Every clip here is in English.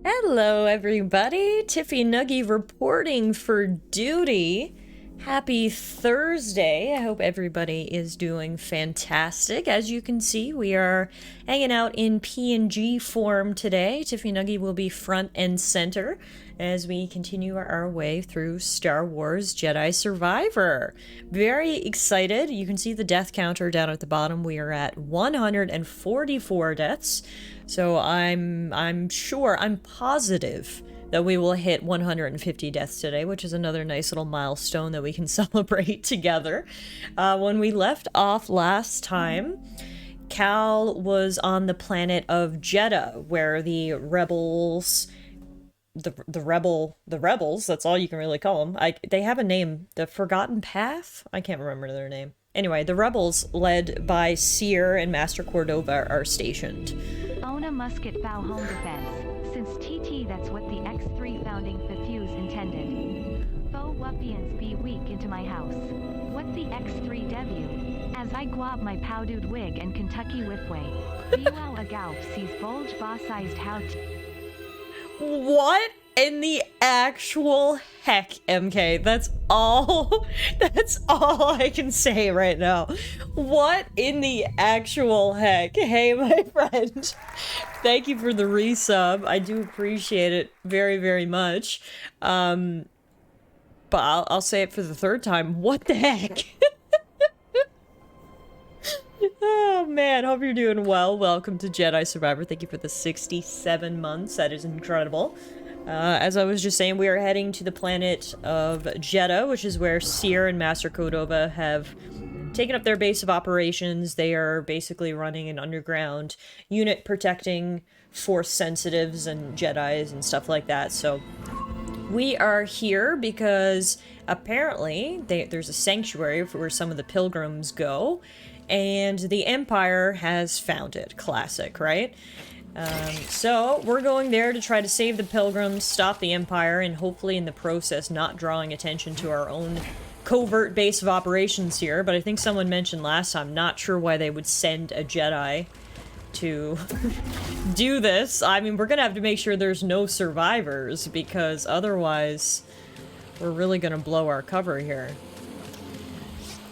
Hello, everybody. Tiffy Nuggy reporting for duty. Happy Thursday. I hope everybody is doing fantastic. As you can see, we are hanging out in PNG form today. Tiffy Nuggy will be front and center as we continue our way through Star Wars Jedi Survivor. Very excited. You can see the death counter down at the bottom. We are at 144 deaths. So I'm sure, I'm positive that we will hit 150 deaths today, which is another nice little milestone that we can celebrate together. When we left off last time, Cal was on the planet of Jeddah, where the rebels, the rebels, that's all you can really call them. They have a name, the Forgotten Path? I can't remember their name. Anyway, the rebels, led by Seer and Master Cordova, are stationed. Own a musket bow home defense. Since TT that's what the X3 founding Fifuse intended. Faux Wuppians be weak into my house. What the X3 devu? As I guab my powdered wig and Kentucky whipway. Bewell a gaup sees bulge boss-sized how What in the actual heck, MK? That's all I can say right now. What in the actual heck? Hey, my friend. Thank you for the resub. I do appreciate it very, very much. But I'll say it for the third time. What the heck? Oh man, hope you're doing well. Welcome to Jedi Survivor. Thank you for the 67 months. That is incredible. As I was just saying, we are heading to the planet of Jeddah, which is where Seer and Master Cordova have taken up their base of operations. They are basically running an underground unit protecting Force sensitives and Jedis and stuff like that. So we are here because apparently there's a sanctuary where some of the pilgrims go, and the Empire has found it. Classic, right? So we're going there to try to save the pilgrims, stop the Empire, and hopefully in the process not drawing attention to our own covert base of operations here. But I think someone mentioned last time, not sure why they would send a Jedi to do this. I mean, we're gonna have to make sure there's no survivors, because otherwise we're really gonna blow our cover here.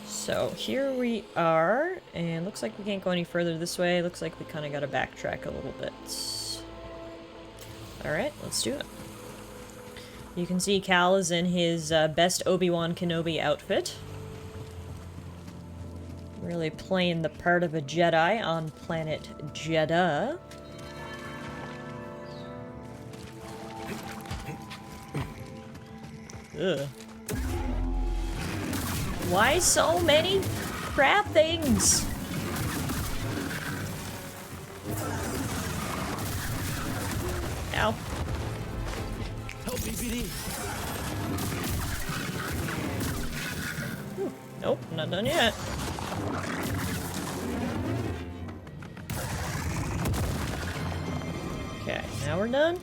So here we are, and looks like we can't go any further this way. Looks like we kind of got to backtrack a little bit. Alright, let's do it. You can see Cal is in his best Obi-Wan Kenobi outfit. Really playing the part of a Jedi on planet Jeddah. Ugh. Why so many crap things? Ow. Help me, BD. Nope, not done yet. Okay, now we're done.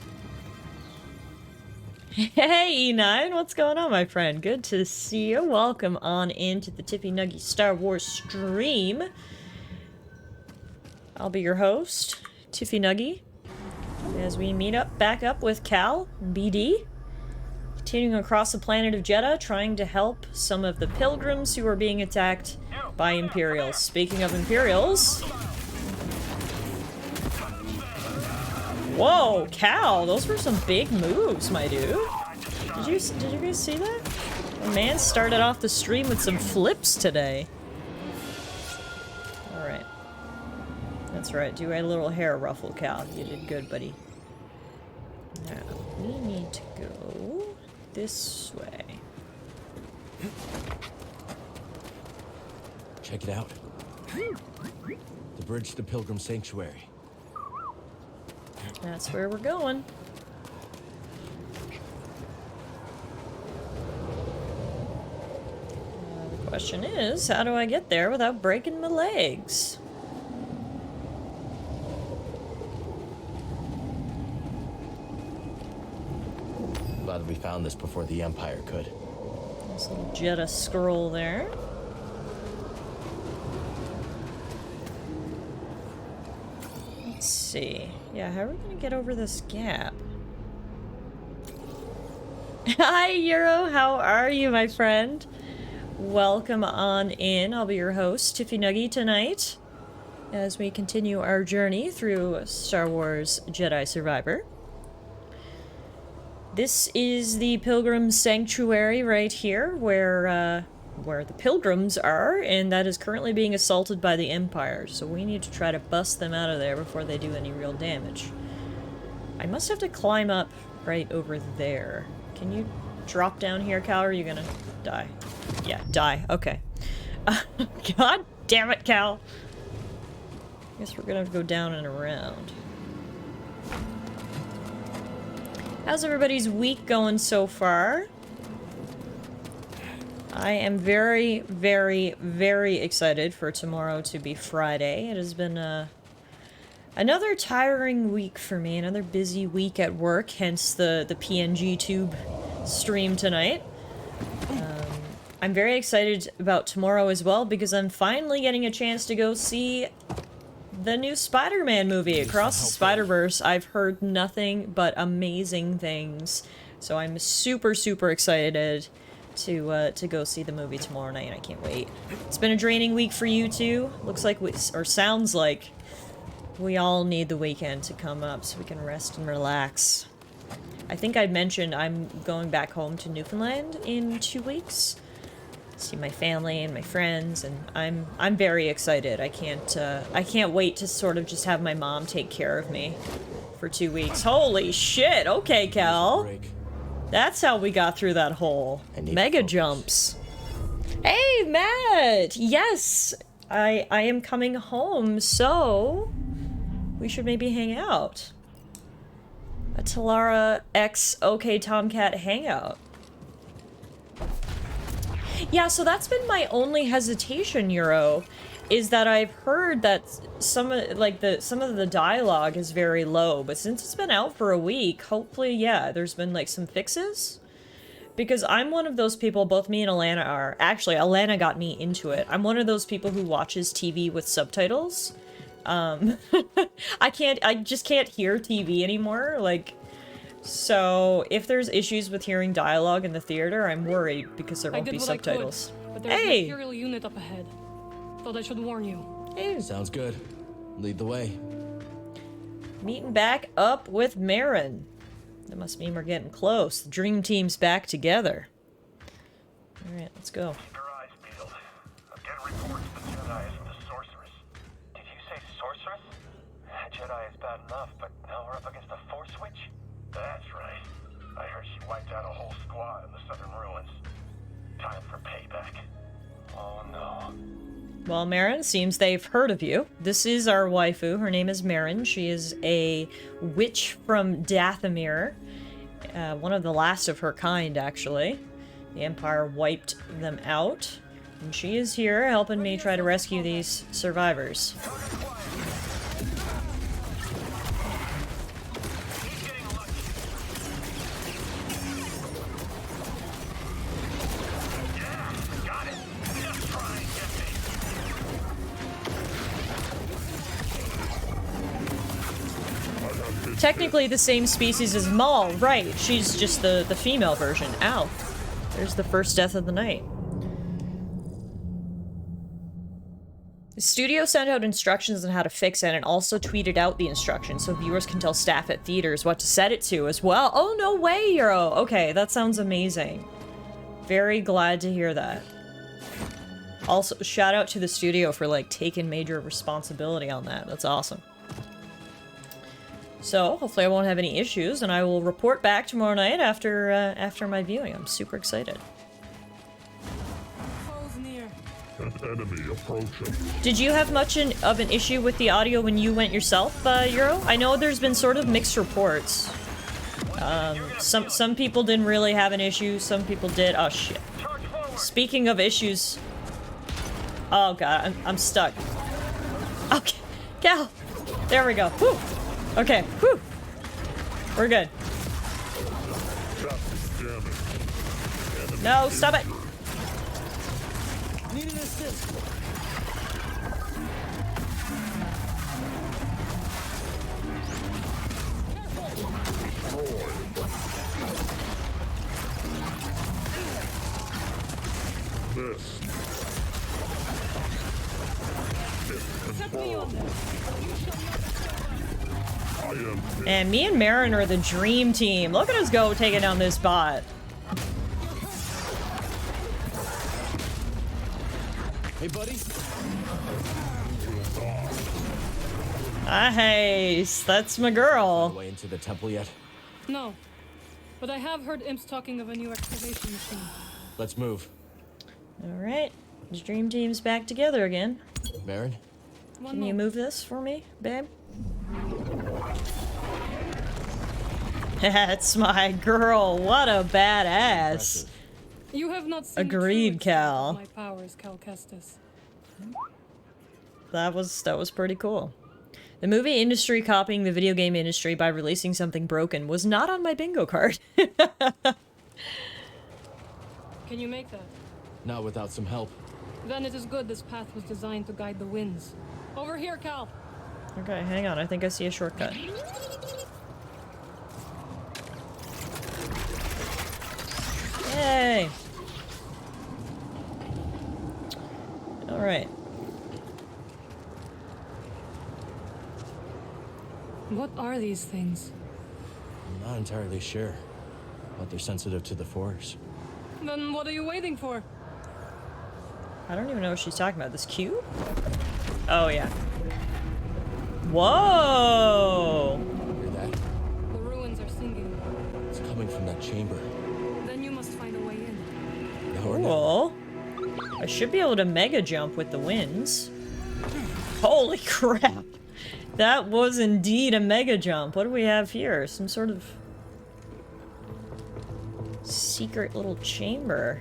Hey, E9, what's going on, my friend? Good to see you. Welcome on into the Tiffy Nuggy Star Wars stream. I'll be your host, Tiffy Nuggy, as we meet back up with Cal and BD, continuing across the planet of Jeddah, trying to help some of the pilgrims who are being attacked by Imperials. Speaking of Imperials... Whoa, Cal, those were some big moves, my dude. Did you guys see that? The man started off the stream with some flips today. Alright. That's right, do a little hair ruffle, Cal. You did good, buddy. Now, we need to go this way. Check it out. The bridge to Pilgrim Sanctuary. That's where we're going. The question is, how do I get there without breaking my legs? Glad we found this before the Empire could. This little Jeddah scroll there. Let's see. Yeah, how are we gonna get over this gap? Hi, Euro. How are you, my friend? Welcome on in. I'll be your host, Tiffy Nuggy, tonight, as we continue our journey through Star Wars Jedi Survivor. This is the Pilgrim Sanctuary right here, where the Pilgrims are, and that is currently being assaulted by the Empire, so we need to try to bust them out of there before they do any real damage. I must have to climb up right over there. Can you drop down here, Cal, or are you gonna die? Yeah, die. Okay. God damn it, Cal! Guess we're gonna have to go down and around. How's everybody's week going so far? I am very, very, very excited for tomorrow to be Friday. It has been another tiring week for me, another busy week at work, hence the PNG tube stream tonight. I'm very excited about tomorrow as well because I'm finally getting a chance to go see the new Spider-Man movie, Across the Spider-Verse. I've heard nothing but amazing things, so I'm super, super excited to go see the movie tomorrow night. I can't wait. It's been a draining week for you too. Looks like or sounds like we all need the weekend to come up so we can rest and relax. I think I mentioned I'm going back home to Newfoundland in 2 weeks. See my family and my friends, and I'm very excited. I can't wait to sort of just have my mom take care of me for 2 weeks. Holy shit! Okay, Cal. That's how we got through that hole. Mega jumps. Hey, Matt! Yes! I am coming home, so we should maybe hang out. A Tallara X OK Tomcat hangout. Yeah, so that's been my only hesitation, Euro, is that I've heard that some of the dialogue is very low, but since it's been out for a week, hopefully, yeah, there's been like some fixes. Because I'm one of those people, both me and Alana are. Actually, Alana got me into it. I'm one of those people who watches TV with subtitles. I just can't hear TV anymore, like, so if there's issues with hearing dialogue in the theater, I'm worried because there won't be subtitles. But there's an Imperial unit up ahead. Thought I should warn you. Hey. Sounds good. Lead the way. Meeting back up with Marin. That must mean we're getting close. The dream team's back together. Alright, let's go. Keep your eyes peeled. I'm getting reports the Jedi isn't a sorceress. Did you say sorceress? Jedi is bad enough, but now we're up against a Force witch? That's right. I heard she wiped out a whole squad in the southern ruins. Time for payback. Oh no. Well, Marin, seems they've heard of you. This is our waifu. Her name is Marin. She is a witch from Dathomir. One of the last of her kind, actually. The Empire wiped them out. And she is here helping me try to rescue these survivors. Technically the same species as Maul, right. She's just the female version. Ow. There's the first death of the night. The studio sent out instructions on how to fix it and also tweeted out the instructions so viewers can tell staff at theaters what to set it to as well. Oh, no way, Euro. Okay, that sounds amazing. Very glad to hear that. Also, shout out to the studio for, like, taking major responsibility on that. That's awesome. So, hopefully I won't have any issues, and I will report back tomorrow night after my viewing. I'm super excited. Enemy approaching. Did you have much of an issue with the audio when you went yourself, Euro? I know there's been sort of mixed reports. Some people didn't really have an issue, some people did. Oh, shit. Speaking of issues... Oh, God, I'm stuck. Okay, Cal! There we go. Whew! Okay, whew! We're good. No, stop it! Need an assist. this. Set me on this. You shall not escape us. I am And me and Marin are the dream team. Look at us go taking down this bot. Hey, buddy. Nice. That's my girl. Way into the temple yet? No. But I have heard imps talking of a new excavation machine. Let's move. Alright. The dream team's back together again. Marin? Can you move this for me, babe? That's my girl. What a badass. Impressive. You have not seen Agreed, the true extent Cal. of my powers, Cal Kestis. That was pretty cool. The movie industry copying the video game industry by releasing something broken was not on my bingo card. Can you make that? Not without some help. Then it is good this path was designed to guide the winds. Over here, Cal! Okay, hang on. I think I see a shortcut. Yay! Alright. What are these things? I'm not entirely sure, but they're sensitive to the Force. Then what are you waiting for? I don't even know what she's talking about. This cube? Oh, yeah. Whoa! Hear that? The ruins are singing. It's coming from that chamber. Then you must find a way in. No, or no. Cool. I should be able to mega jump with the winds. Holy crap! That was indeed a mega jump. What do we have here? Some sort of secret little chamber.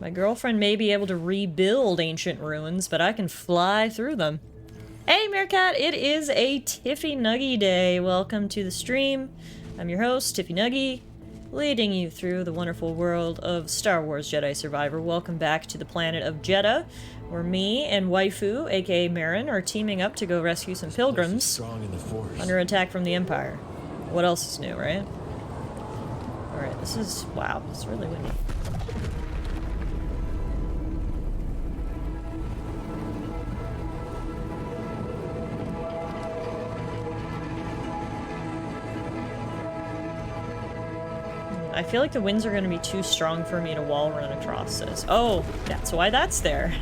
My girlfriend may be able to rebuild ancient ruins, but I can fly through them. Hey Meerkat, it is a Tiffy Nuggy day. Welcome to the stream. I'm your host, Tiffy Nuggy, leading you through the wonderful world of Star Wars Jedi Survivor. Welcome back to the planet of Jeddah, where me and Waifu, aka Marin, are teaming up to go rescue some pilgrims Strong in the Force. under attack from the Empire. What else is new, right? Alright, this is... wow, it's really windy. I feel like the winds are going to be too strong for me to wall run across this. Oh, that's why that's there.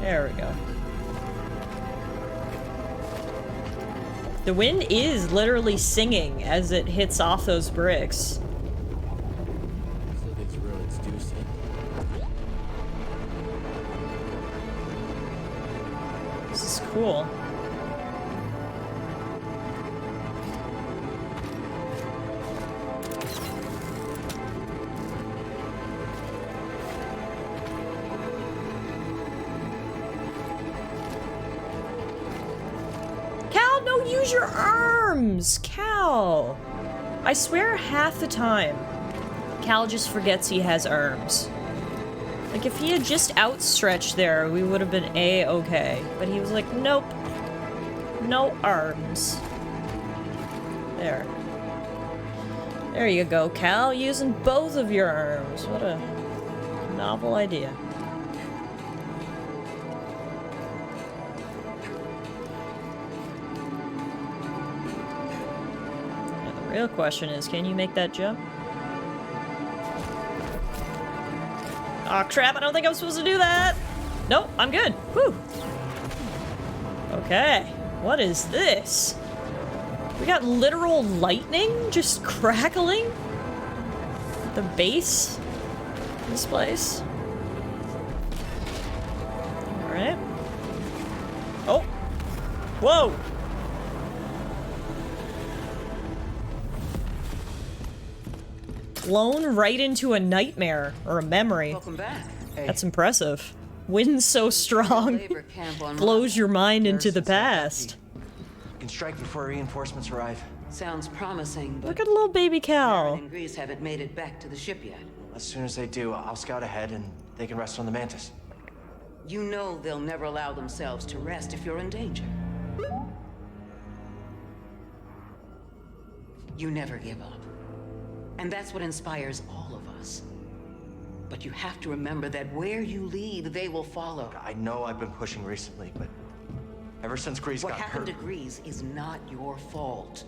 There we go. The wind is literally singing as it hits off those bricks. So these ruins do sing. This is cool. Cal, no, use your arms! Cal! I swear half the time, Cal just forgets he has arms. Like, if he had just outstretched there, we would have been A-okay. But he was like, nope. No arms. There. There you go, Cal, using both of your arms. What a novel idea. Now, the real question is, can you make that jump? Aw, crap, I don't think I'm supposed to do that! Nope, I'm good. Whew. Okay, what is this? We got literal lightning just crackling at the base of this place. Alright. Oh! Whoa! Blown right into a nightmare, or a memory. Welcome back. Hey, That's impressive. Wind's so strong, labor camp on blows your mind into the past. We can strike before reinforcements arrive. Sounds promising, but Look at little baby Aaron Cal. and Grease haven't made it back to the ship yet. As soon as they do, I'll scout ahead and they can rest on the Mantis. You know they'll never allow themselves to rest if you're in danger. You never give up. And that's what inspires all of us. But you have to remember that where you lead, they will follow. I know I've been pushing recently, but ever since Grease What got happened hurt... to Grease is not your fault.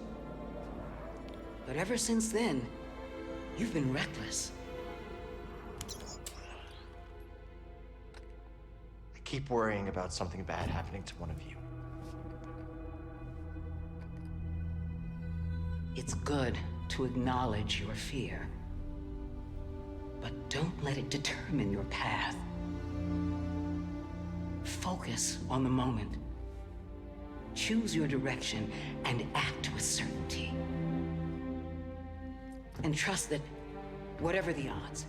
But ever since then, you've been reckless. I keep worrying about something bad happening to one of you. It's good to acknowledge your fear. But don't let it determine your path. Focus on the moment. Choose your direction and act with certainty. And trust that, whatever the odds,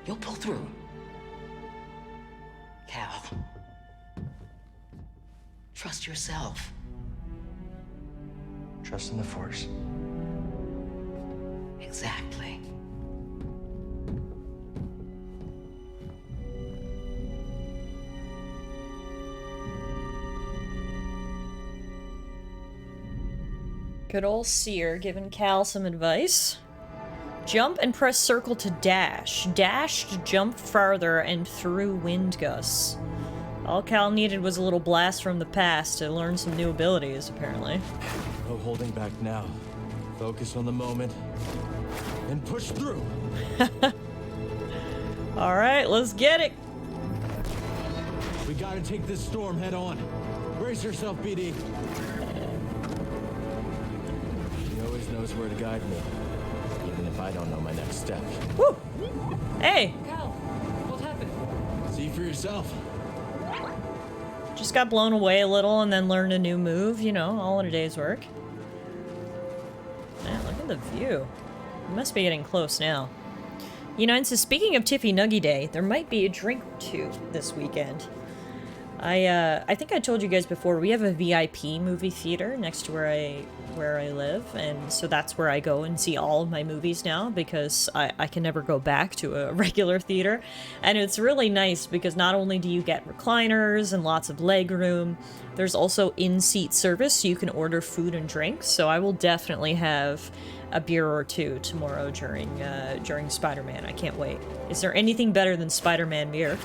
you'll pull through. Cal, trust yourself. Trust in the Force. Exactly. Good old Seer giving Cal some advice. Jump and press circle to dash. Dash to jump farther and through wind gusts. All Cal needed was a little blast from the past to learn some new abilities, apparently. No holding back now. Focus on the moment. And push through! Alright, let's get it! We gotta take this storm head on. Brace yourself, BD. She always knows where to guide me. Even if I don't know my next step. Woo! Hey! Cal, what happened? See for yourself. Just got blown away a little and then learned a new move, you know, all in a day's work. Man, look at the view. We must be getting close now. You know, and so speaking of Tiffy Nuggy Day, there might be a drink or two this weekend. I think I told you guys before, we have a VIP movie theater next to where I live, and so that's where I go and see all of my movies now, because I can never go back to a regular theater. And it's really nice because not only do you get recliners and lots of leg room, there's also in-seat service, so you can order food and drinks. So I will definitely have a beer or two tomorrow during Spider-Man. I can't wait. Is there anything better than Spider-Man beer?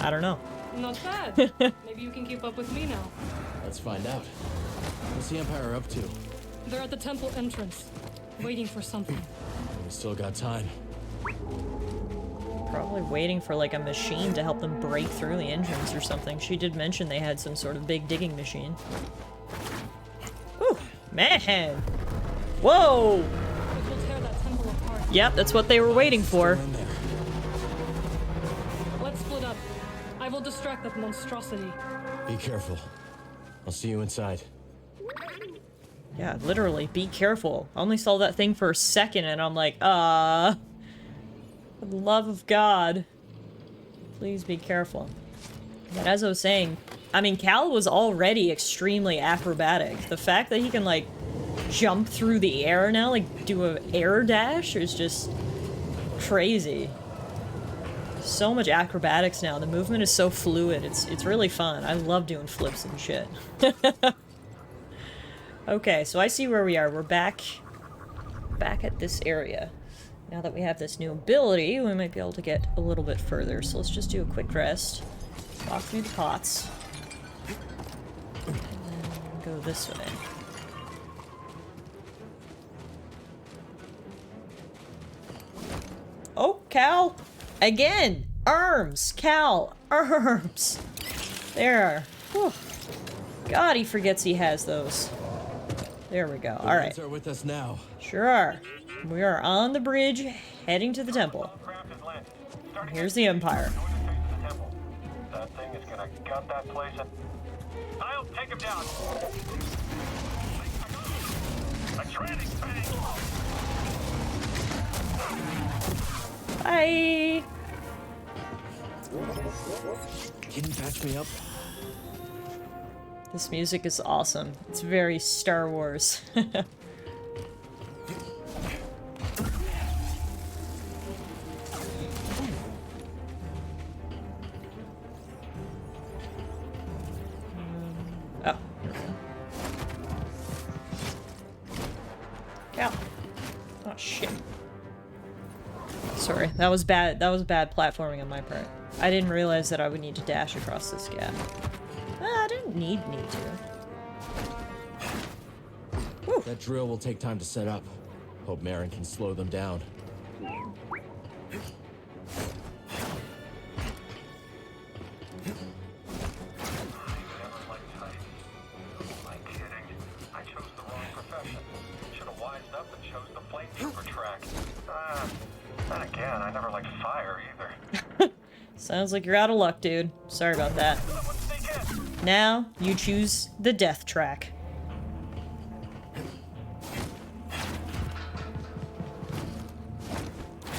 I don't know. Not bad. Maybe you can keep up with me now. Let's find out. What's the Empire up to? They're at the temple entrance, waiting for something. We still got time. Probably waiting for like a machine to help them break through the engines or something. She did mention they had some sort of big digging machine. Whew, man! Whoa! It will tear that temple apart. Yep, that's what they were waiting for. Still in there. Let's split up. I will distract that monstrosity. Be careful. I'll see you inside. Yeah, literally, be careful. I only saw that thing for a second and I'm like, for the love of God, please be careful. But as I was saying, I mean, Cal was already extremely acrobatic. The fact that he can, like, jump through the air now, like, do an air dash is just crazy. So much acrobatics now. The movement is so fluid. It's really fun. I love doing flips and shit. Okay, so I see where we are. We're back at this area. Now that we have this new ability, we might be able to get a little bit further. So let's just do a quick rest. Walk through the pots. And then go this way. Oh, Cal! Again! Arms! Cal! Arms! There. Whew. God, he forgets he has those. There we go. All right. The are with us now. Sure are. We are on the bridge, heading to the temple. Here's the Empire. That thing is gonna gut that place and I'll take him down. A training tank. Bye! Can you patch me up? This music is awesome. It's very Star Wars. Oh. Ow. Oh, shit. Sorry, that was bad. That was bad platforming on my part. I didn't realize that I would need to dash across this gap. I didn't need to. Whew. That drill will take time to set up. Hope Marin can slow them down. Sounds like you're out of luck, dude. Sorry about that. Now, you choose the death track.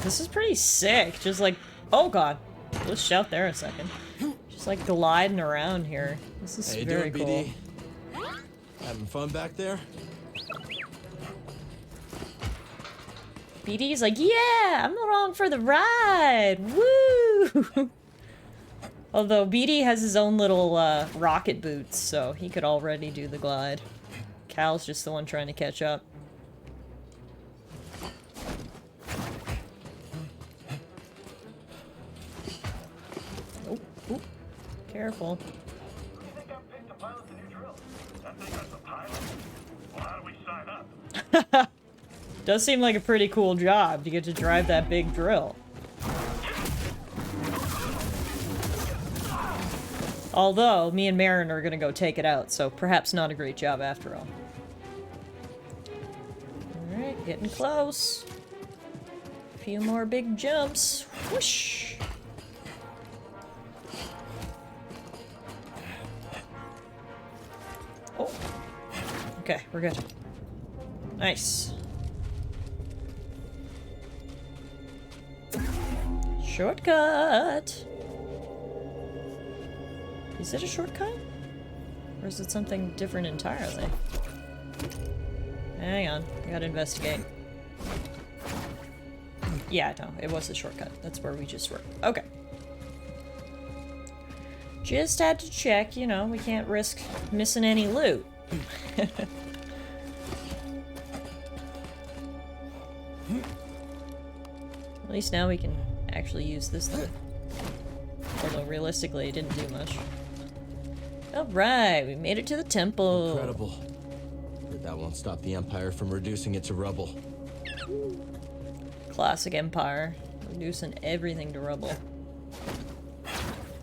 This is pretty sick. Just like, oh god. Let's shout there a second. Just like gliding around here. This is very cool. BD? Having fun back there? BD's like, yeah, I'm along for the ride. Woo! Although BD has his own little rocket boots, so he could already do the glide. Cal's just the one trying to catch up. Oh, oh. Careful. Does seem like a pretty cool job to get to drive that big drill. Although, me and Marin are gonna go take it out, so perhaps not a great job after all. Alright, getting close. A few more big jumps. Whoosh! Oh. Okay, we're good. Nice. Shortcut! Is it a shortcut? Or is it something different entirely? Hang on, I gotta investigate. Yeah, no, it was a shortcut. That's where we just were. Okay. Just had to check, you know, we can't risk missing any loot. At least now we can actually use this thing. Although realistically it didn't do much. Alright, we made it to the temple. Incredible. But that won't stop the Empire from reducing it to rubble. Classic Empire. Reducing everything to rubble.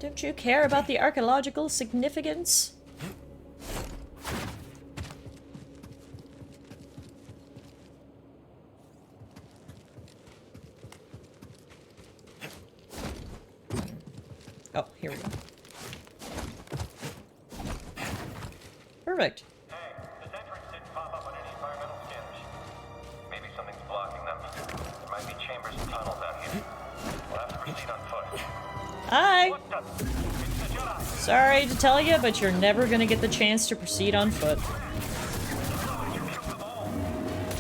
Don't you care about the archaeological significance? Oh, here we go. Perfect. Hey, this entrance didn't pop up on any environmental scanners. Maybe something's blocking them. There might be chambers and tunnels out here. We'll have to proceed on foot. Hi! What the? It's the Jedi! Sorry to tell you, but you're never gonna get the chance to proceed on foot.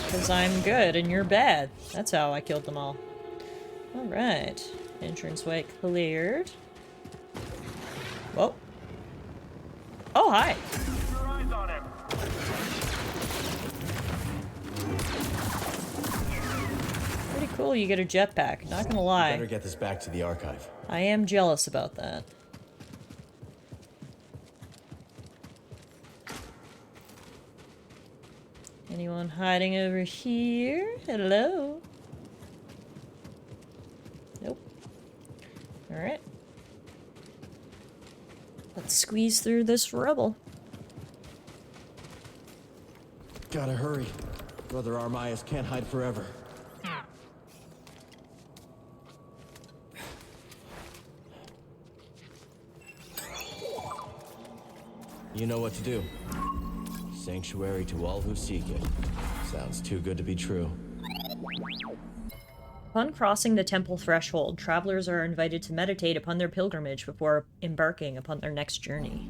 Because I'm good and you're bad. That's how I killed them all. Alright. Entranceway cleared. Whoa. Oh, hi! Your eyes on him! Pretty cool you get a jetpack, not gonna lie. Better get this back to the archive. I am jealous about that. Anyone hiding over here? Hello? Nope. Alright. Let's squeeze through this rubble. Gotta hurry. Brother Armias can't hide forever. You know what to do. Sanctuary to all who seek it. Sounds too good to be true. Upon crossing the temple threshold, travelers are invited to meditate upon their pilgrimage before embarking upon their next journey.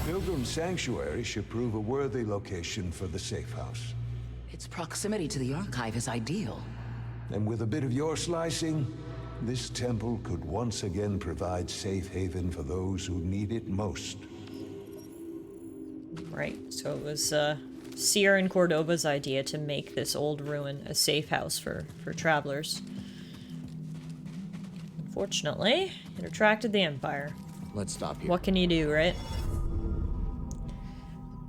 Pilgrim Sanctuary should prove a worthy location for the safe house. Its proximity to the archive is ideal. And with a bit of your slicing, this temple could once again provide safe haven for those who need it most. Right, so it was Sierra and Cordova's idea to make this old ruin a safe house for travelers. Unfortunately, it attracted the Empire. Let's stop here. What can you do, right?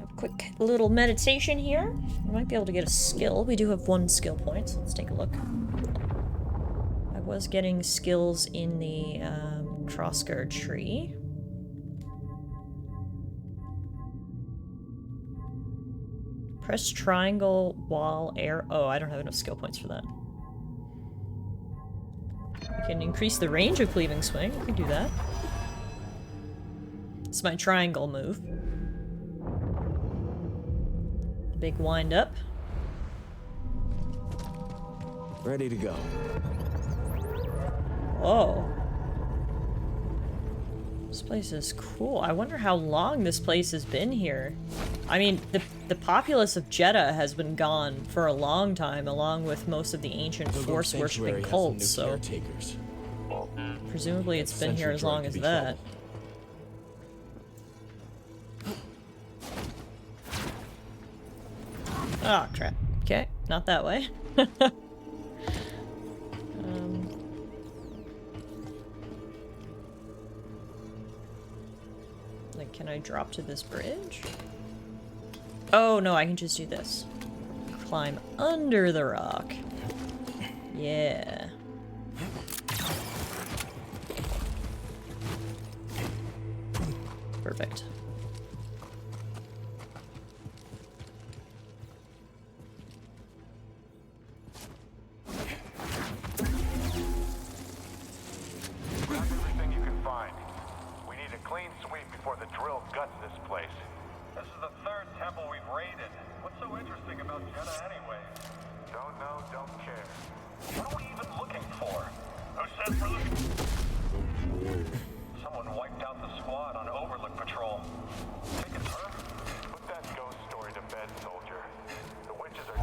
A quick little meditation here. We might be able to get a skill. We do have 1 skill point, so let's take a look. I was getting skills in the crossguard tree. Press triangle while air. Oh, I don't have enough skill points for that. I can increase the range of cleaving swing. I can do that. It's my triangle move. The big wind up. Ready to go. Whoa. This place is cool. I wonder how long this place has been here. I mean, the populace of Jeddah has been gone for a long time, along with most of the ancient Force-worshipping cults, so... Presumably it's been here as long as that. Oh, crap. Okay, not that way. Like, can I drop to this bridge? Oh, no, I can just do this. Climb under the rock. Yeah. Perfect. Grab everything you can find. We need a clean sweep before the drill guts this place. This is the 3rd temple we've raided. What's so interesting about Jeddah anyway? Don't know, don't care. What are we even looking for? Who said we're looking? Someone wiped out the squad on Overlook Patrol. Take a turn. Put that ghost story to bed, soldier. The witches are...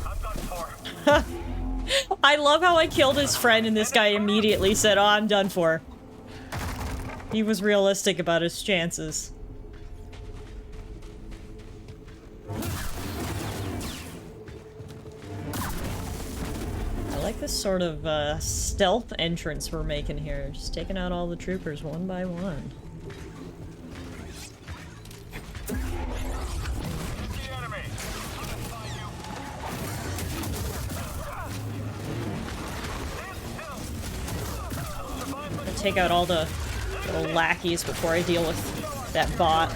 I'm done for. I love how I killed his friend and this guy immediately said, oh, I'm done for. He was realistic about his chances. I like this sort of stealth entrance we're making here. Just taking out all the troopers one by one. Take out all the little lackeys before I deal with that bot.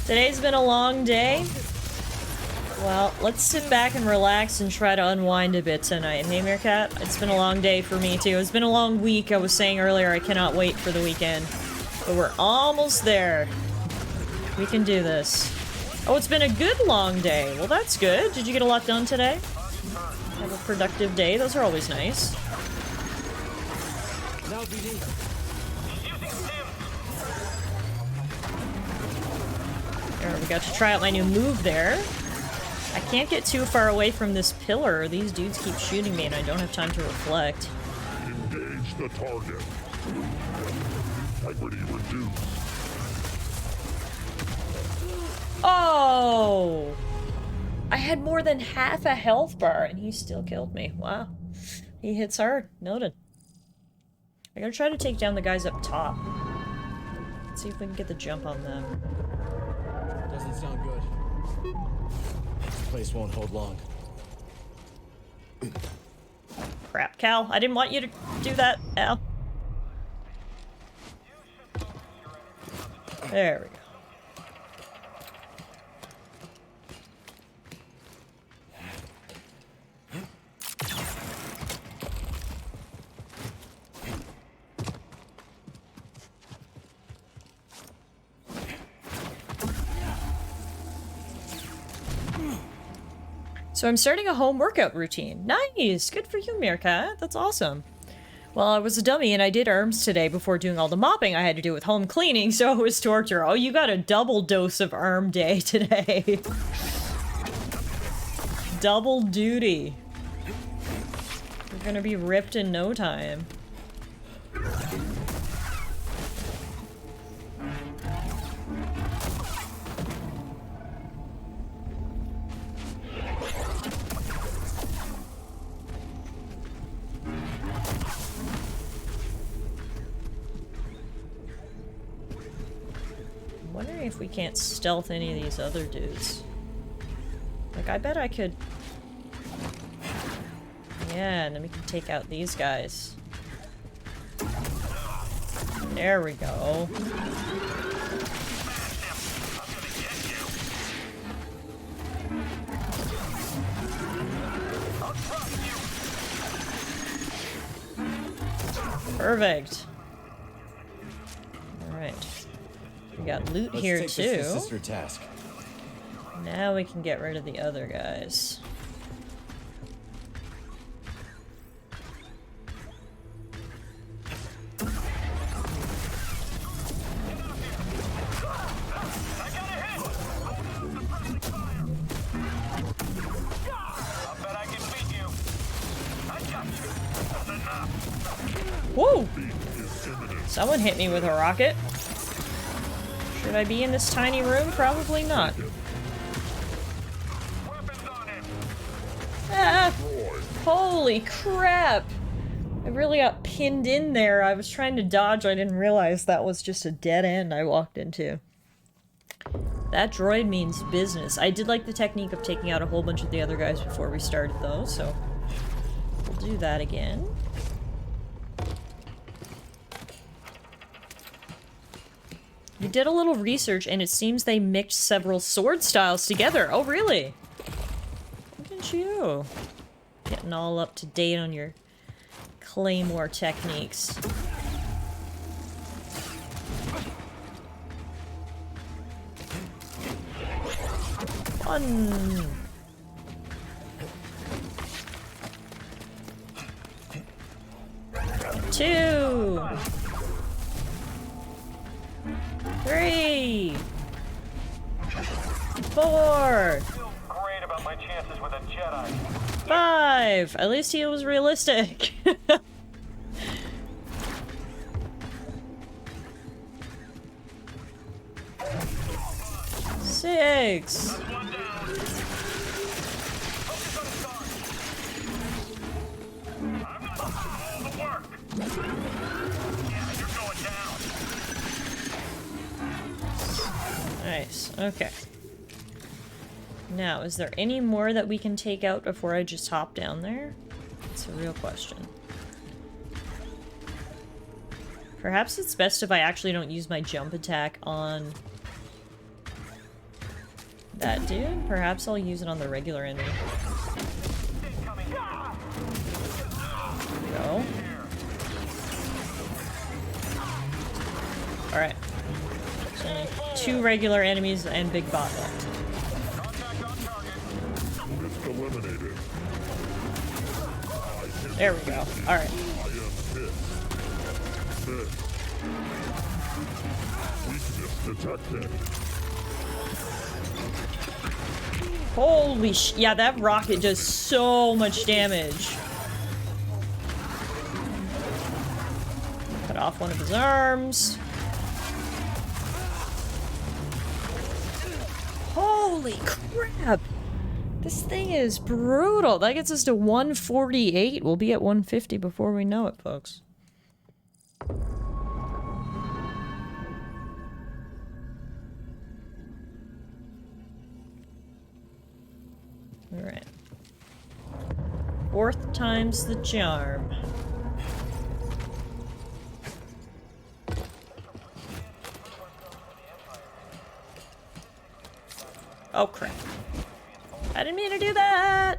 Today's been a long day. Well, let's sit back and relax and try to unwind a bit tonight. Hey, Meerkat, it's been a long day for me too. It's been a long week. I was saying earlier I cannot wait for the weekend. But we're almost there. We can do this. Oh, it's been a good long day. Well, that's good. Did you get a lot done today? Have a productive day. Those are always nice. There, we got to try out my new move there. I can't get too far away from this pillar. These dudes keep shooting me and I don't have time to reflect. Engage the target. Integrity reduced. Oh! I had more than half a health bar and he still killed me. Wow. He hits hard. Noted. I gotta try to take down the guys up top. Let's see if we can get the jump on them. Doesn't sound good. This place won't hold long. Crap, Cal. I didn't want you to do that, Al. There we go. So I'm starting a home workout routine. Nice! Good for you, Meerkat. That's awesome. Well, I was a dummy and I did arms today before doing all the mopping I had to do with home cleaning, so it was torture. Oh, you got a double dose of arm day today. Double duty. We're gonna be ripped in no time. I'm wondering if we can't stealth any of these other dudes. Like, I bet I could... Yeah, and then we can take out these guys. There we go. Perfect. Alright. We got loot here Let's too. take this to sister task. Now we can get rid of the other guys. Whoa! Someone hit me with a rocket. Should I be in this tiny room? Probably not. Ah! Holy crap! I really got pinned in there. I was trying to dodge. I didn't realize that was just a dead end I walked into. That droid means business. I did like the technique of taking out a whole bunch of the other guys before we started though, so we'll do that again. We did a little research and it seems they mixed several sword styles together. Oh, really? Look at you. Getting all up to date on your claymore techniques. One. Two. 3, 4, Great about my chances with a Jedi. 5. At least he was realistic. 6. Nice. Okay. Now, is there any more that we can take out before I just hop down there? That's a real question. Perhaps it's best if I actually don't use my jump attack on that dude. Perhaps I'll use it on the regular enemy. Go. Alright. So only 2 regular enemies and big bot left. There we go. Alright. Holy sh- yeah, that rocket does so much damage. Cut off one of his arms. Holy crap! This thing is brutal. That gets us to 148. We'll be at 150 before we know it, folks. Alright. 4th time's the charm. Oh crap. I didn't mean to do that!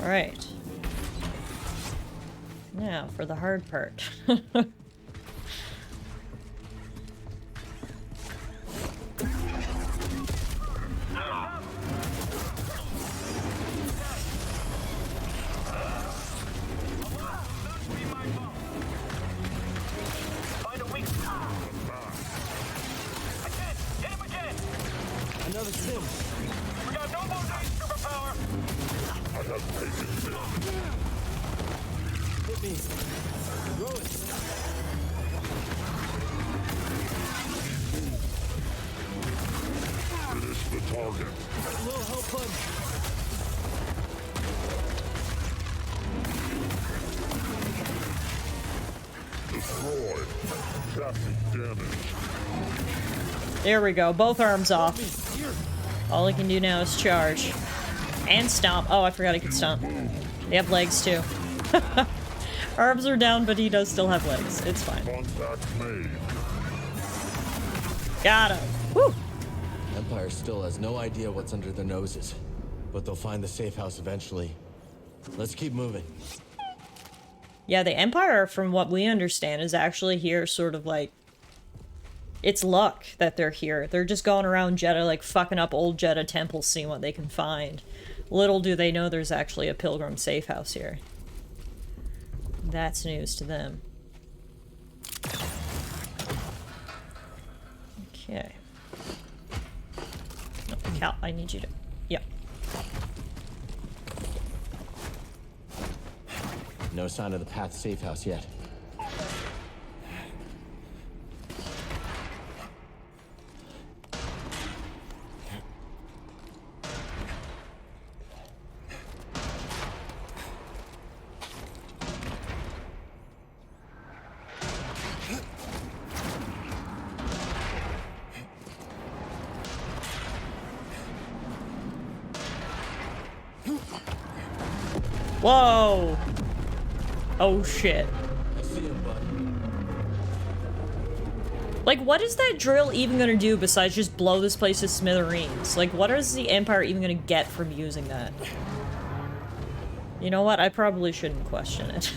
Alright. Now, for the hard part. Another sim. We got no more nice superpower! I have taken this. Hit me. Droid. Finish the target. Little help punch. Destroyed. Chassis damaged. There we go. Both arms off. All he can do now is charge. And stomp. Oh, I forgot he could stomp. They have legs, too. Arms are down, but he does still have legs. It's fine. Contact made. Got him. Woo! Empire still has no idea what's under their noses, but they'll find the safe house eventually. Let's keep moving. Yeah, the Empire, from what we understand, is actually here sort of like... It's luck that they're here. They're just going around Jeddah, like, fucking up old Jeddah temples, seeing what they can find. Little do they know there's actually a Pilgrim safe house here. That's news to them. Okay. No, Cal, I need you to... Yep. No sign of the path safe house yet. Whoa! Oh shit. I see him, bud. Like, what is that drill even gonna do besides just blow this place to smithereens? Like, what is the Empire even gonna get from using that? You know what? I probably shouldn't question it.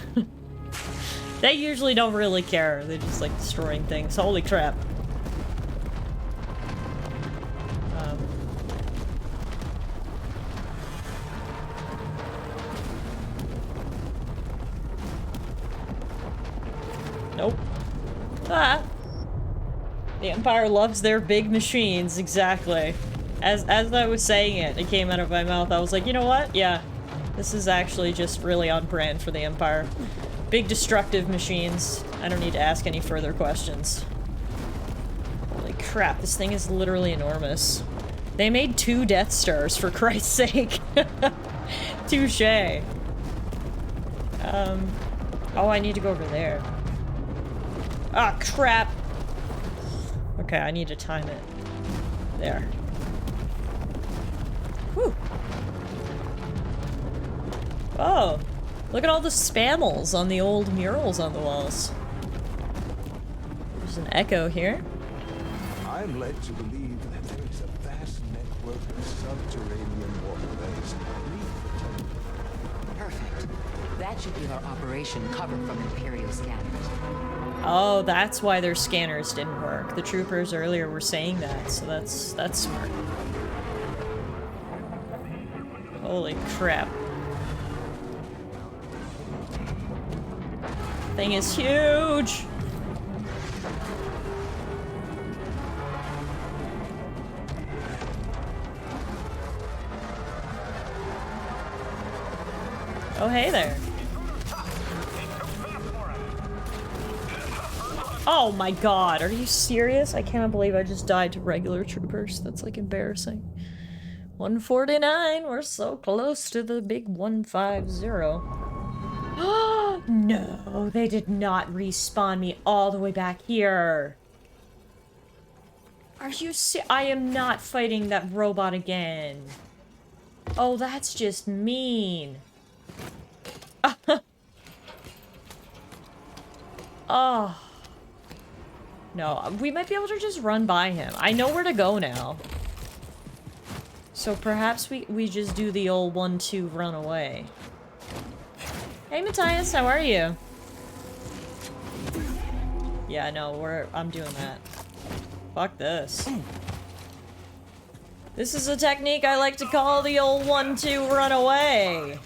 They usually don't really care. They just like destroying things. Holy crap. Nope. Ah! The Empire loves their big machines, exactly. As I was saying it, it came out of my mouth. I was like, you know what? Yeah. This is actually just really on brand for the Empire. Big destructive machines. I don't need to ask any further questions. Holy crap, this thing is literally enormous. They made 2 Death Stars, for Christ's sake. Touché. Oh, I need to go over there. Ah, crap. Okay, I need to time it. There. Whew. Oh, look at all the spammels on the old murals on the walls. There's an echo here. I'm led to believe that there is a vast network of subterranean waterways beneath the temple. Perfect. That should give our operation cover from Imperial scanners. Oh, that's why their scanners didn't work. The troopers earlier were saying that, so that's smart. Holy crap. Thing is huge! Oh, hey there. Oh my god, are you serious? I cannot believe I just died to regular troopers. That's like embarrassing. 149, we're so close to the big 150. Oh no, they did not respawn me all the way back here. Are you I am not fighting that robot again. Oh, that's just mean. Oh. No, we might be able to just run by him. I know where to go now. So perhaps we just do the old 1-2 run away. Hey Matthias, how are you? Yeah, no, I'm doing that. Fuck this. This is a technique I like to call the old 1-2 run away.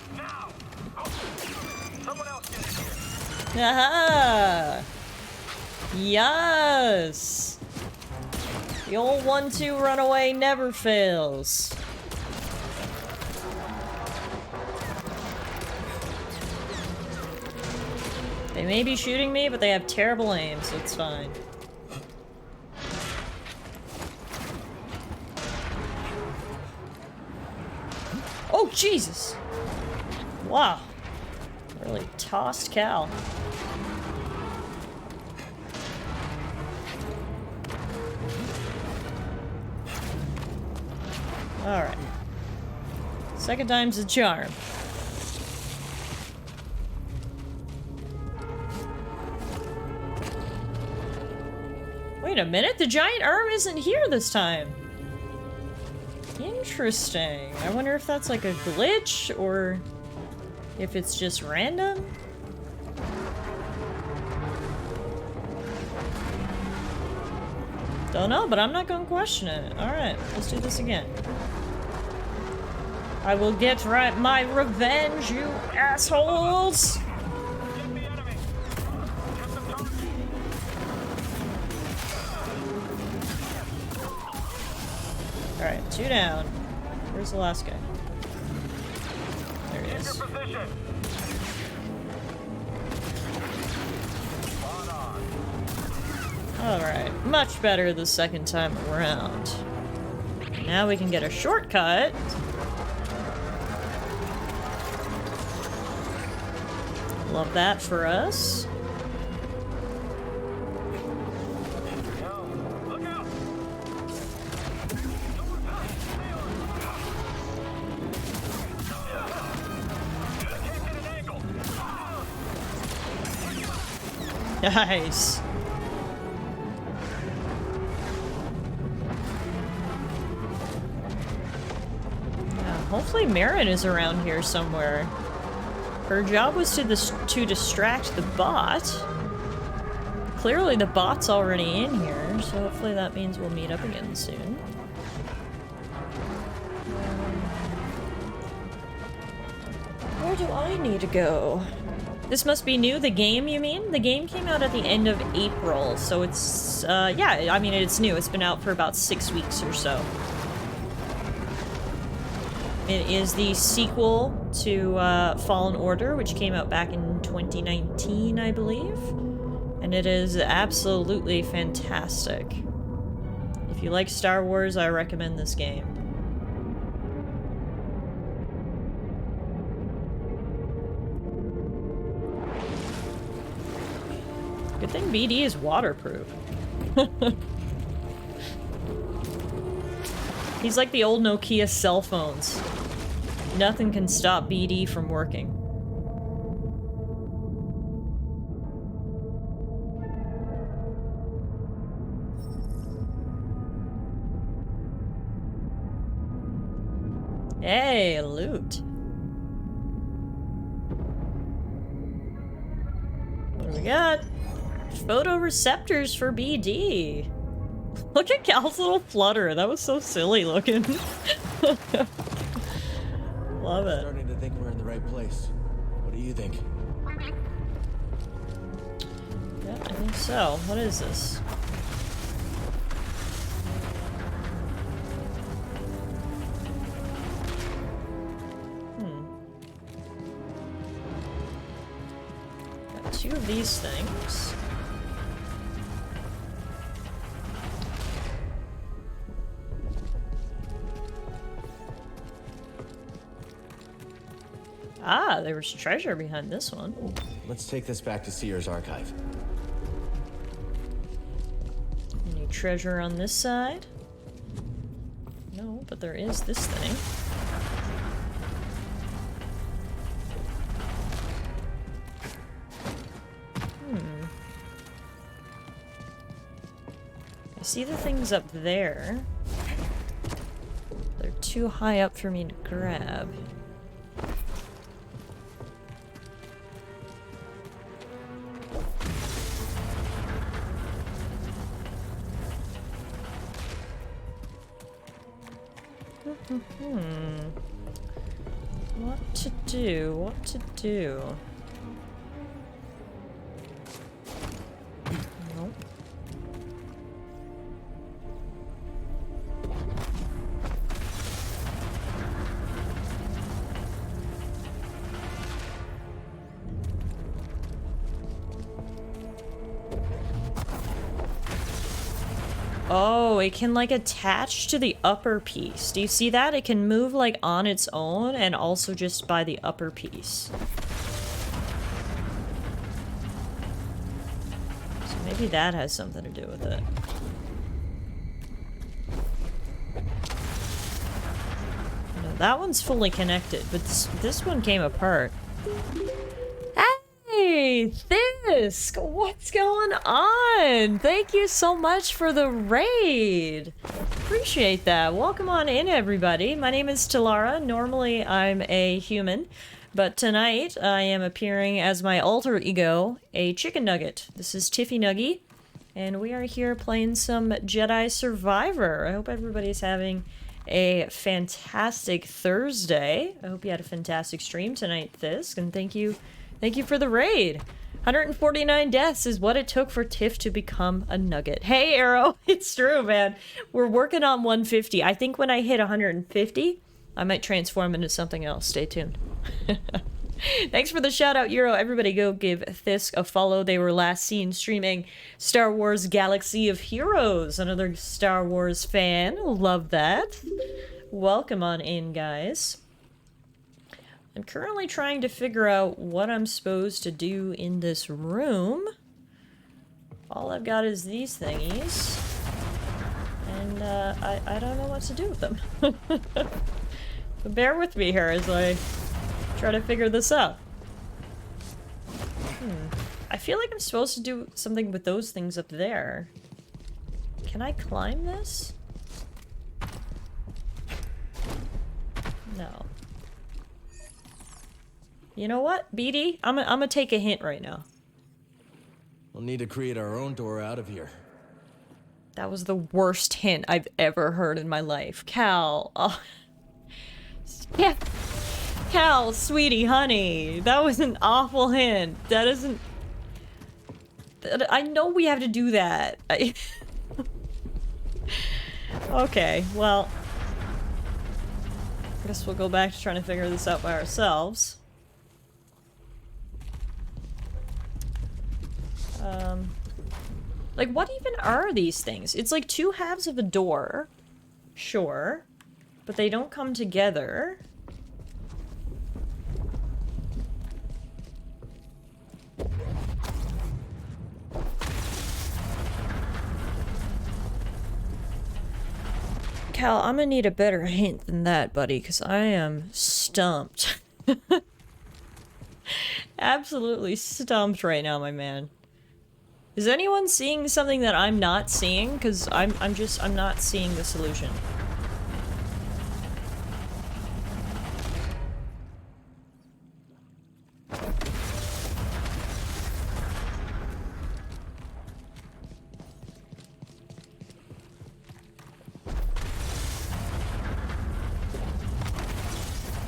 Aha! Yes! The old 1-2 run away never fails. They may be shooting me, but they have terrible aim, so it's fine. Oh, Jesus! Wow. Really tossed Cal. Alright. Second time's a charm. Wait a minute, the giant arm isn't here this time. Interesting. I wonder if that's like a glitch or if it's just random. Don't know, but I'm not gonna question it. Alright, let's do this again. I will get my revenge, you assholes! Alright, 2 down. Where's the last guy? There he is. Alright, much better the second time around. Now we can get a shortcut. Love that for us. Nice. Yeah, hopefully Marin is around here somewhere. Her job was to distract the bot. Clearly the bot's already in here, so hopefully that means we'll meet up again soon. Where do I need to go? This must be new, the game, you mean? The game came out at the end of April, so it's, yeah, I mean, it's new. It's been out for about 6 weeks or so. It is the sequel to Fallen Order, which came out back in 2019, I believe. And it is absolutely fantastic. If you like Star Wars, I recommend this game. Good thing BD is waterproof. He's like the old Nokia cell phones. Nothing can stop BD from working. Hey, loot. What do we got? Photoreceptors for BD. Look at Cal's little flutter. That was so silly looking. Love it. Starting to think we're in the right place. What do you think? Yeah, I think so. What is this? Got 2 of these things. Ah, there was treasure behind this one. Let's take this back to Seer's archive. Any treasure on this side? No, but there is this thing. I see the things up there. They're too high up for me to grab. What to do? What to do? Nope. Oh, it can like attach to the upper piece. Do you see that? It can move like on its own and also just by the upper piece. So maybe that has something to do with it. No, that one's fully connected, but this one came apart. Hey, Thisk! What's going on? Thank you so much for the raid. Appreciate that. Welcome on in, everybody. My name is Tallara. Normally, I'm a human, but tonight I am appearing as my alter ego, a chicken nugget. This is Tiffy Nuggy, and we are here playing some Jedi Survivor. I hope everybody's having a fantastic Thursday. I hope you had a fantastic stream tonight, Thisk, and thank you for the raid. 149 deaths is what it took for Tiff to become a nugget. Hey, Arrow. It's true, man. We're working on 150. I think when I hit 150, I might transform into something else. Stay tuned. Thanks for the shout out, Euro. Everybody go give Thisk a follow. They were last seen streaming Star Wars Galaxy of Heroes. Another Star Wars fan. Love that. Welcome on in, guys. I'm currently trying to figure out what I'm supposed to do in this room. All I've got is these thingies. And I don't know what to do with them. So bear with me here as I try to figure this out. I feel like I'm supposed to do something with those things up there. Can I climb this? No. You know what, BD? I'm gonna take a hint right now. We'll need to create our own door out of here. That was the worst hint I've ever heard in my life. Cal. Oh. Yeah. Cal, sweetie, honey. That was an awful hint. That isn't... I know we have to do that. Okay, well... I guess we'll go back to trying to figure this out by ourselves. Like, what even are these things? It's like two halves of a door. Sure. But they don't come together. Cal, I'm gonna need a better hint than that, buddy, because I am stumped. Absolutely stumped right now, my man. Is anyone seeing something that I'm not seeing? Because I'm not seeing the solution.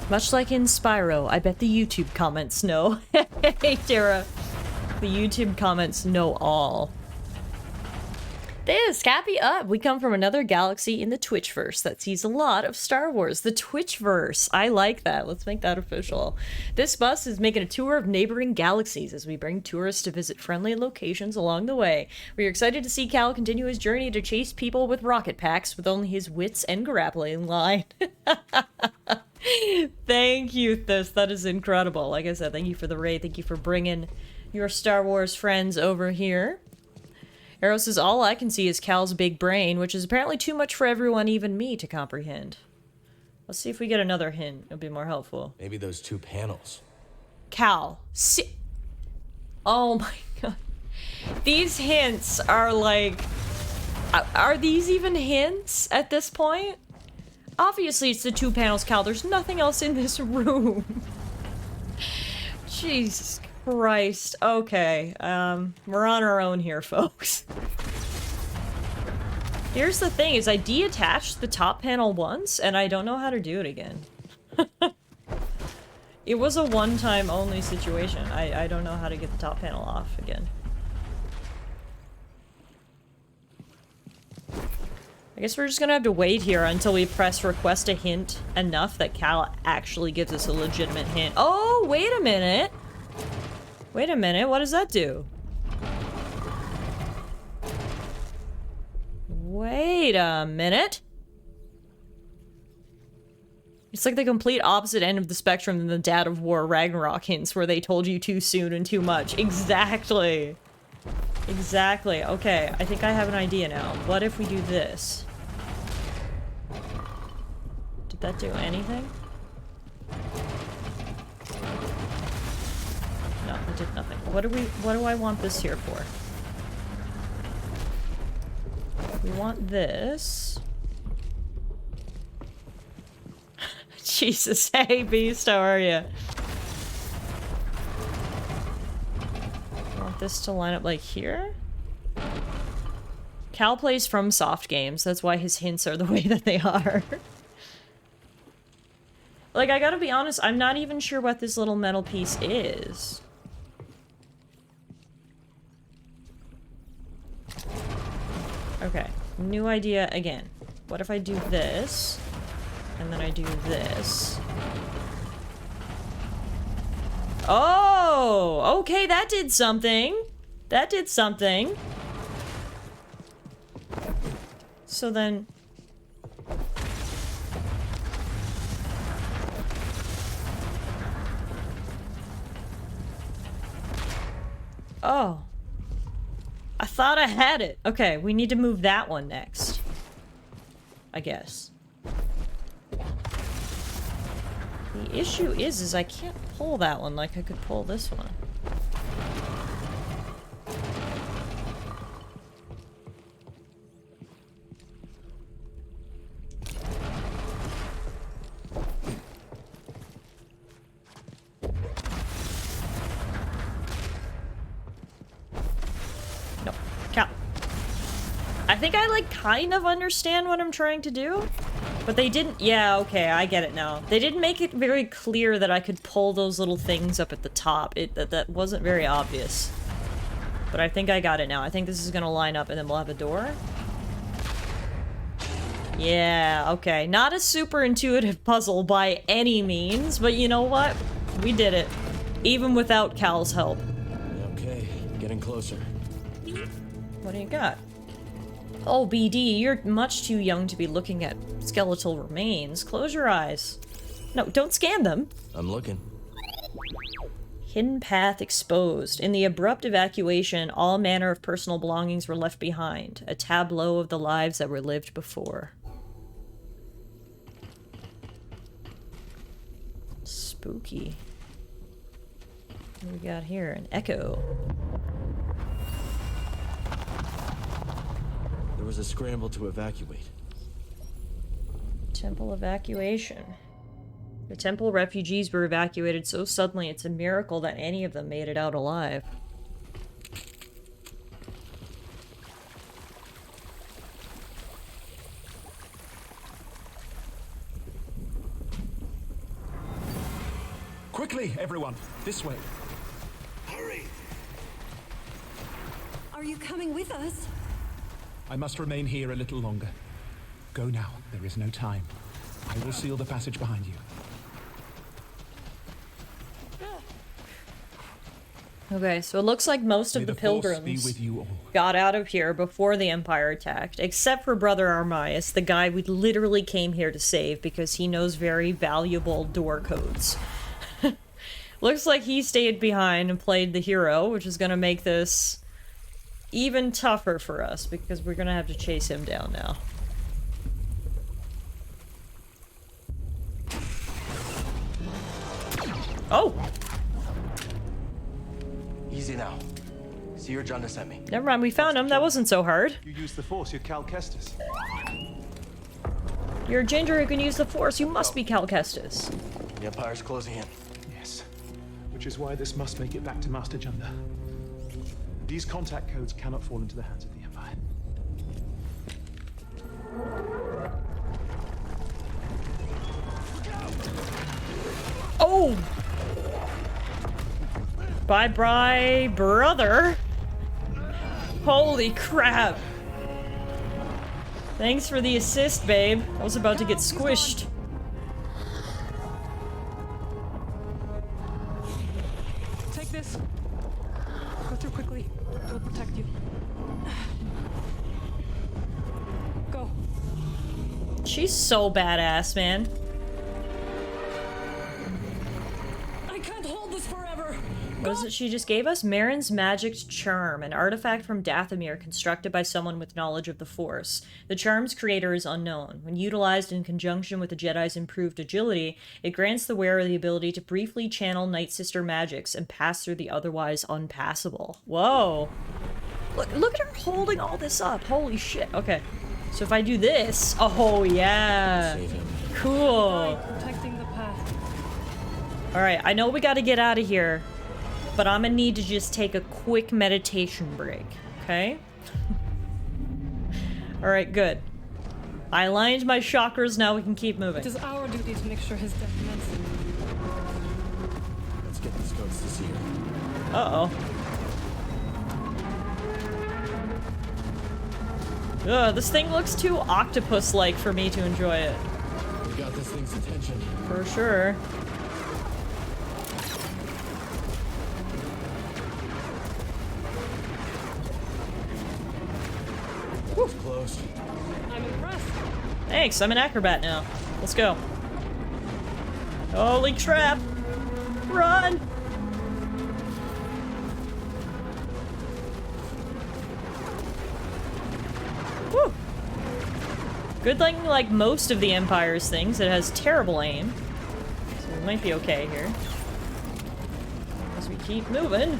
Much like in Spyro, I bet the YouTube comments know. Hey, Tara. The YouTube comments know all. This, happy up! We come from another galaxy in the Twitchverse that sees a lot of Star Wars. The Twitchverse. I like that. Let's make that official. This bus is making a tour of neighboring galaxies as we bring tourists to visit friendly locations along the way. We are excited to see Cal continue his journey to chase people with rocket packs with only his wits and grappling line. Thank you, This. That is incredible. Like I said, thank you for the raid. Thank you for bringing your Star Wars friends over here. Arrow says, all I can see is Cal's big brain, which is apparently too much for everyone, even me, to comprehend. Let's see if we get another hint. It'll be more helpful. Maybe those two panels. Cal, oh my god. These hints are like... Are these even hints at this point? Obviously, it's the two panels, Cal. There's nothing else in this room. Jesus Christ. Okay, we're on our own here, folks. Here's the thing, is I detached the top panel once, and I don't know how to do it again. It was a one-time only situation. I don't know how to get the top panel off again. I guess we're just gonna have to wait here until we press request a hint enough that Cal actually gives us a legitimate hint. Oh, wait a minute! Wait a minute, what does that do? Wait a minute. It's like the complete opposite end of the spectrum than the Dad of War Ragnarok hints where they told you too soon and too much. Exactly. Exactly. Okay, I think I have an idea now. What if we do this? Did that do anything? No, it did nothing. What do I want this here for? We want this. Jesus, hey Beast, how are you? I want this to line up like here. Cal plays from soft games, that's why his hints are the way that they are. Like, I gotta be honest, I'm not even sure what this little metal piece is. Okay, new idea again. What if I do this, and then I do this? Oh, okay, that did something. That did something. So then... Oh. I thought I had it. Okay, we need to move that one next. I guess. The issue is I can't pull that one like I could pull this one. No, Cal. I think I like kind of understand what I'm trying to do. But they didn't- yeah, okay, I get it now. They didn't make it very clear that I could pull those little things up at the top. That wasn't very obvious. But I think I got it now. I think this is gonna line up and then we'll have a door. Yeah, okay. Not a super intuitive puzzle by any means, but you know what? We did it. Even without Cal's help. Okay, getting closer. What do you got? Oh, BD, you're much too young to be looking at skeletal remains. Close your eyes. No, don't scan them. I'm looking. Hidden path exposed. In the abrupt evacuation, all manner of personal belongings were left behind. A tableau of the lives that were lived before. Spooky. What do we got here? An echo. There was a scramble to evacuate. Temple evacuation. The temple refugees were evacuated so suddenly it's a miracle that any of them made it out alive. Quickly, everyone! This way! Hurry! Are you coming with us? I must remain here a little longer. Go now, there is no time. I will seal the passage behind you. Okay, so it looks like most of the pilgrims Force be with you all. got out of here before the Empire attacked, except for Brother Armias, the guy we literally came here to save because he knows very valuable door codes. Looks like he stayed behind and played the hero, which is gonna make this even tougher for us because we're gonna have to chase him down now. Oh! Easy now. See your Junda sent me. Never mind, we found him. That wasn't so hard. You use the Force, you're Cal Kestis. You're a ginger who can use the Force. You must be Cal Kestis. The Empire's closing in. Yes. Which is why this must make it back to Master Junda. These contact codes cannot fall into the hands of the Empire. Bye-bye, brother. Holy crap. Thanks for the assist, babe. I was about to get squished. Take this. Go through quickly. It'll protect you. Go. She's so badass, man. I can't hold this forever. What is it she just gave us? Marin's Magic Charm, an artifact from Dathomir constructed by someone with knowledge of the Force. The charm's creator is unknown. When utilized in conjunction with the Jedi's improved agility, it grants the wearer the ability to briefly channel Night Sister magics and pass through the otherwise unpassable. Whoa. Look at her holding all this up. Holy shit. Okay. So if I do this... Oh, yeah. Cool. Protecting the path. Alright, I know we gotta get out of here. But I'm gonna need to just take a quick meditation break, okay? Alright, good. I aligned my chakras, now we can keep moving. It is our duty to make sure his death meant something. Let's get these goats to see her. Uh-oh. Ugh, this thing looks too octopus-like for me to enjoy it. We got this thing's attention. For sure. It's close. I'm impressed. Thanks, I'm an acrobat now. Let's go. Holy crap! Run! Woo! Good thing, like most of the Empire's things, it has terrible aim. So we might be okay here. As we keep moving.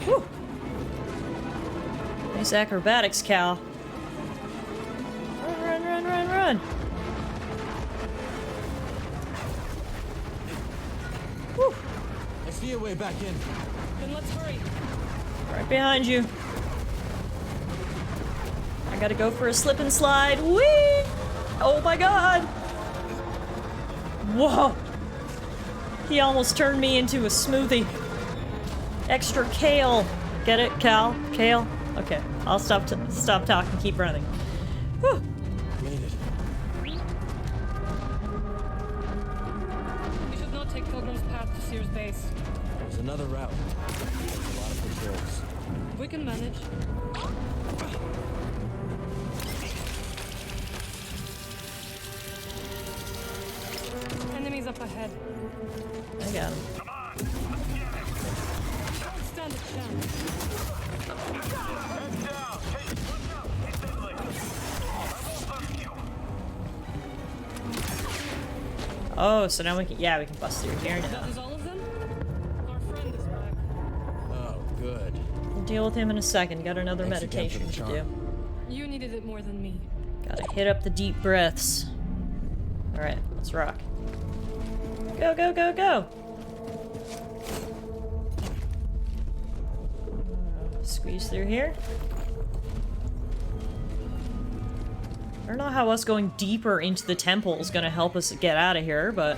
Whew. Nice acrobatics, Cal. Run, run, run, run, run! Whew. I see a way back in. Then let's hurry. Right behind you. I gotta go for a slip and slide. Whee! Oh my god! Whoa! He almost turned me into a smoothie. Extra kale. Get it, Cal? Kale? Okay, I'll stop talking, keep running. Whew. Made it. We should not take Pilgrim's Path to Seer's base. There's another route. There's a lot of patrols. We can manage. Enemies up ahead. I got him. Don't stand a chance. Heads down. Hey, look out. It's deadly. I won't lose you. Oh, so now we can, yeah, we can bust through here now. That is all of them? Our friend is back. Oh, good. We'll deal with him in a second. Got another Thanks again for meditation the to charm. do. You needed it more than me. Gotta hit up the deep breaths. Alright, let's rock. Go, go, go, go! Squeeze through here. I don't know how us going deeper into the temple is gonna help us get out of here, but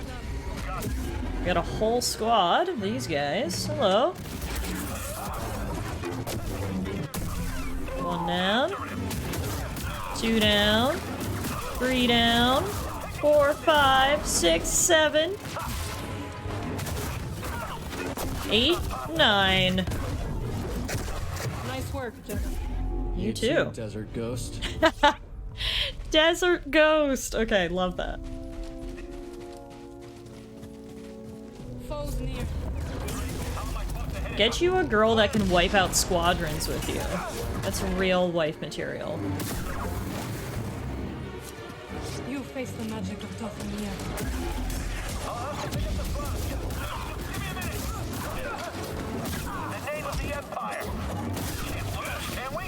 we got a whole squad of these guys. Hello. One down. Two down. Three down. 4, 5, 6, 7. 8, 9. Nice work, Jeff. You too. Desert Ghost. Desert Ghost. Okay, love that. Foes near. Get you a girl that can wipe out squadrons with you. That's real wife material. You face the magic of Dathomir. The name of the Empire. Can we?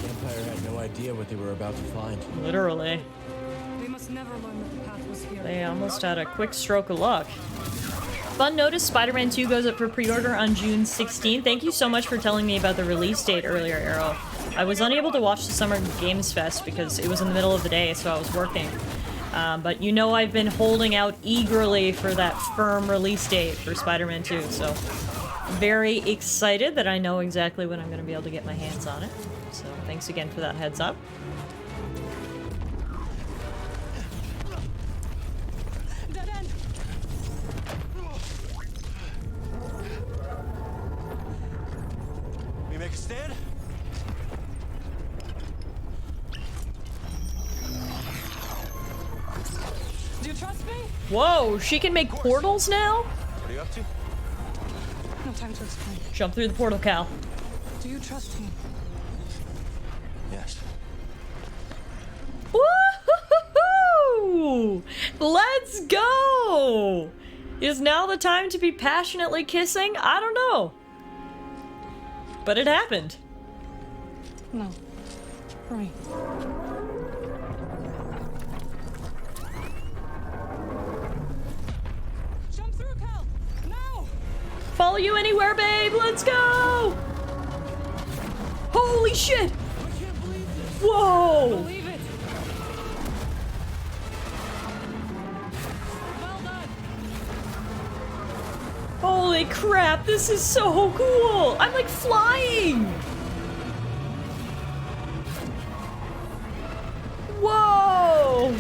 The Empire had no idea what they were about to find. Literally. They must never learn that the path was here. They almost had a quick stroke of luck. Fun notice, Spider-Man 2 goes up for pre-order on June 16th. Thank you so much for telling me about the release date earlier, Arrow. I was unable to watch the Summer Games Fest because it was in the middle of the day, so I was working. But you know I've been holding out eagerly for that firm release date for Spider-Man 2, so very excited that I know exactly when I'm going to be able to get my hands on it. So thanks again for that heads up. Dead end. We make a stand? Do you trust me? Whoa, she can make portals now? What are you up to? No time to explain. Jump through the portal, Cal. Do you trust me? Yes. Woohoo! Let's go! Is now the time to be passionately kissing? I don't know. But it happened. No. Hurry. Jump through, Cal! Now! Follow you anywhere, babe! Let's go! Holy shit! Whoa! Believe it! Well done! Holy crap, this is so cool! I'm like flying! Whoa!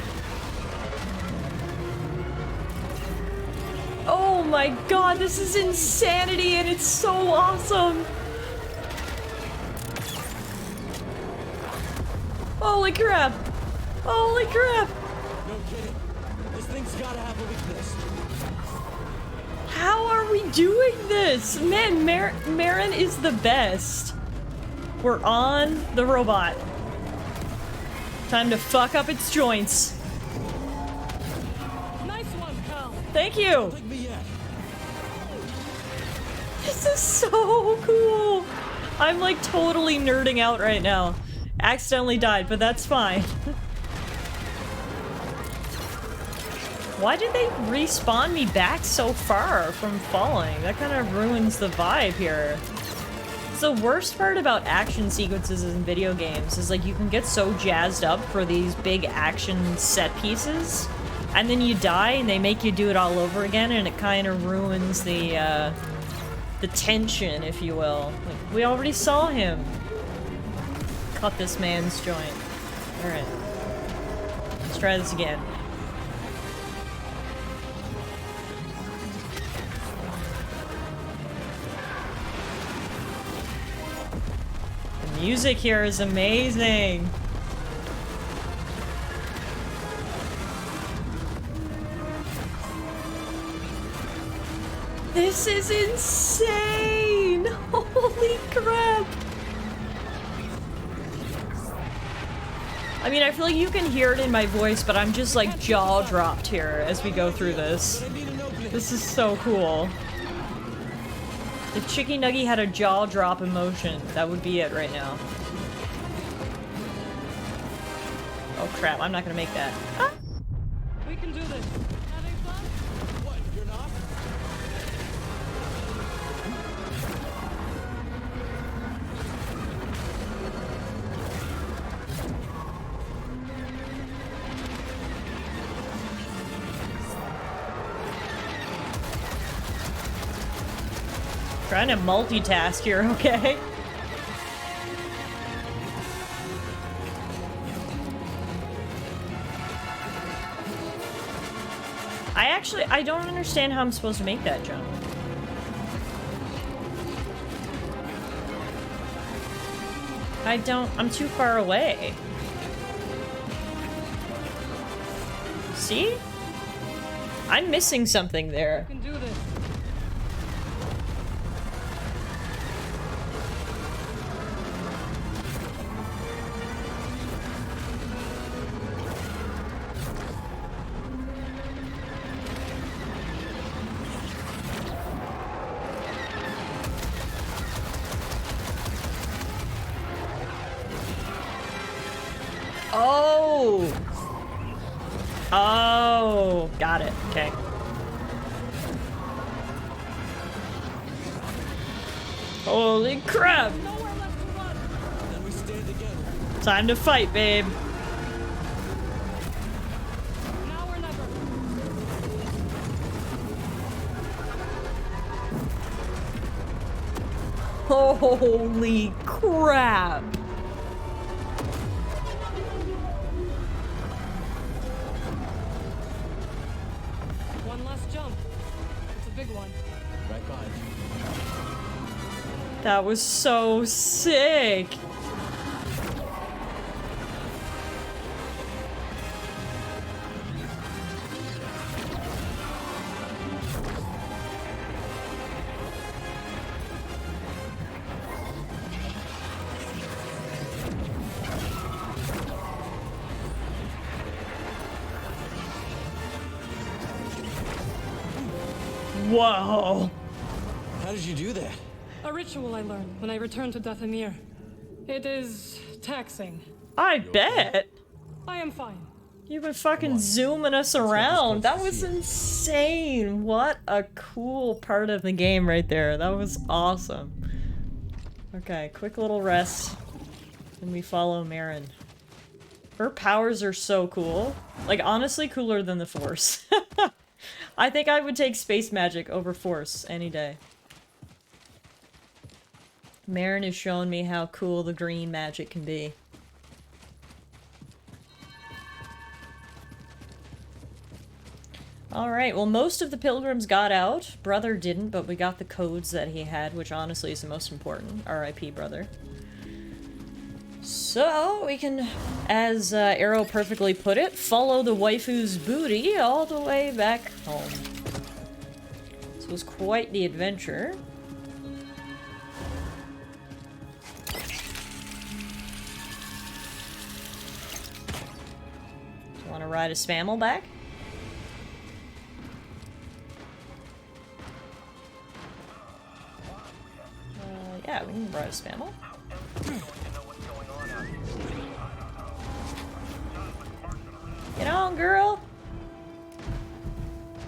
Oh my god, this is insanity and it's so awesome! Holy crap! Holy crap! No kidding. This thing's gotta have a weakness. How are we doing this? Man, Marin is the best. We're on the robot. Time to fuck up its joints. Nice one, Cal! Thank you! Take me yet. This is so cool! I'm like totally nerding out right now. Accidentally died, but that's fine. Why did they respawn me back so far from falling? That kind of ruins the vibe here. It's the worst part about action sequences in video games is like you can get so jazzed up for these big action set pieces, and then you die and they make you do it all over again, and it kind of ruins the tension, if you will. Like, we already saw him cut this man's joint. Alright. Let's try this again. The music here is amazing. This is insane! Holy crap! I mean, I feel like you can hear it in my voice, but I'm just like jaw dropped here as we go through this. This is so cool. If Chicky Nuggy had a jaw drop emotion, that would be it right now. Oh crap, I'm not gonna make that. Ah! We can do this. Having fun? What, you're not? Trying to multitask here, okay? I don't understand how I'm supposed to make that jump. I'm too far away. See? I'm missing something there. We can do this. Oh! Oh, got it. Okay. Holy crap! Nowhere left to run. Then we stand together. Time to fight, babe. Now or never. Holy crap! One last jump. It's a big one. Right behind you. That was so sick. Whoa. How did you do that? A ritual I learned when I returned to Dathomir. It is taxing. I bet. I am fine. You've been fucking zooming us around. That was insane. What a cool part of the game right there. That was awesome. Okay, quick little rest. And we follow Marin. Her powers are so cool. Like, honestly, cooler than the Force. I think I would take space magic over Force any day. Marin is showing me how cool the green magic can be. Alright, well most of the pilgrims got out. Brother didn't, but we got the codes that he had, which honestly is the most important. R.I.P. Brother. So, we can, as Arrow perfectly put it, follow the waifu's booty all the way back home. This was quite the adventure. Do you want to ride a Spammel back? Yeah, we can ride a Spammel. Get on, girl!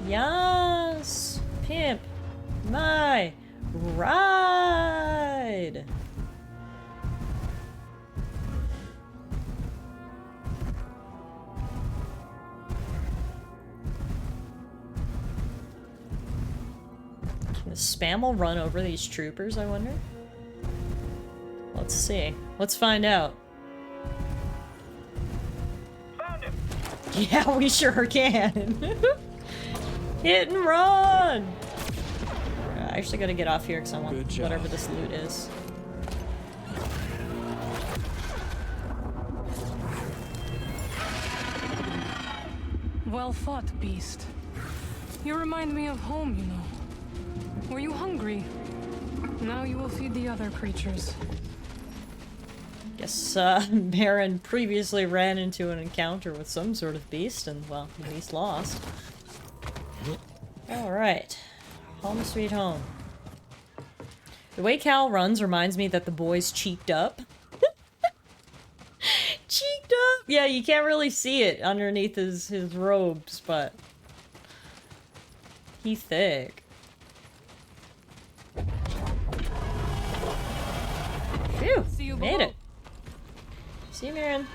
Yes! Pimp my ride! Can the Spammel run over these troopers, I wonder? Let's see. Let's find out. Yeah, we sure can. Hit and run! I actually gotta get off here because I want whatever this loot is. Well fought, beast. You remind me of home, you know. Were you hungry? Now you will feed the other creatures. Guess, Baron previously ran into an encounter with some sort of beast, and, well, the beast lost. Alright. Home sweet home. The way Cal runs reminds me that the boy's cheeked up. Cheeked up! Yeah, you can't really see it underneath his robes, but... he's thick. Phew! Made it! See you, Marin.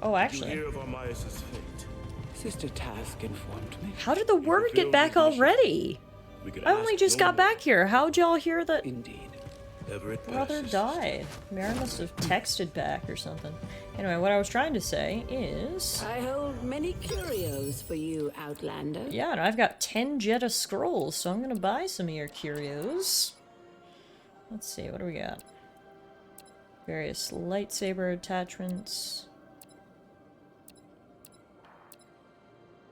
Oh, actually. You hear of Armias' fate? Sister Task informed me. How did the word get back already? I only just got back here. How'd y'all hear that? Indeed. Brother died. Mara must have texted back or something. Anyway, what I was trying to say is... I hold many curios for you, Outlander. Yeah, and I've got 10 Jedi scrolls, so I'm gonna buy some of your curios. Let's see, what do we got? Various lightsaber attachments.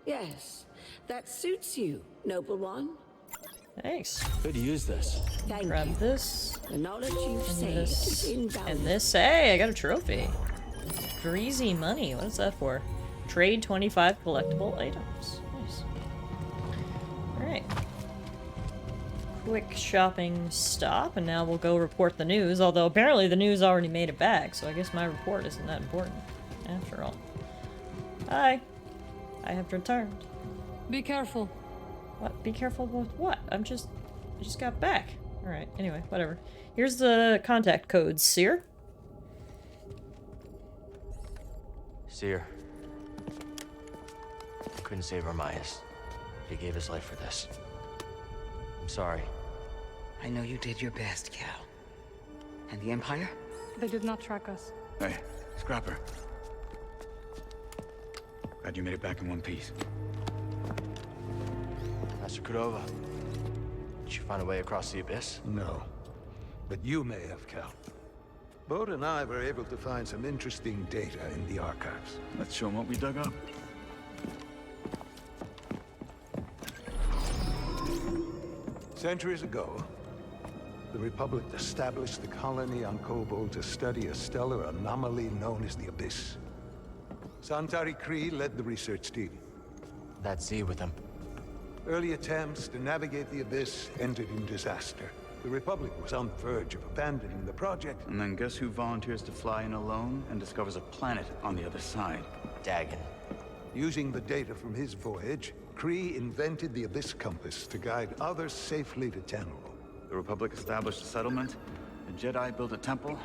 Yes, that suits you, noble one. Thanks. Could use this. Thank Grab you. this. The knowledge you've And saved this. is invaluable. And this. Hey, I got a trophy. Greasy money. What is that for? Trade 25 collectible items. Nice. Alright. Quick shopping stop, and now we'll go report the news, although apparently the news already made it back, so I guess my report isn't that important, after all. Hi. I have returned. Be careful. What? Be careful with what? I just got back. Alright, anyway, whatever. Here's the contact codes, Seer. Seer. Couldn't save Armaias. He gave his life for this. I'm sorry. I know you did your best, Cal. And the Empire? They did not track us. Hey, Scrapper. Glad you made it back in one piece. Master Cordova. Did you find a way across the abyss? No. But you may have, Cal. Bode and I were able to find some interesting data in the archives. Let's show them what we dug up. Centuries ago, the Republic established the colony on Kobol to study a stellar anomaly known as the Abyss. Santari Kree led the research team. That Z with him. Early attempts to navigate the Abyss ended in disaster. The Republic was on the verge of abandoning the project. And then guess who volunteers to fly in alone and discovers a planet on the other side? Dagon. Using the data from his voyage, Kree invented the Abyss Compass to guide others safely to Tanalorr. The Republic established a settlement. The Jedi built a temple.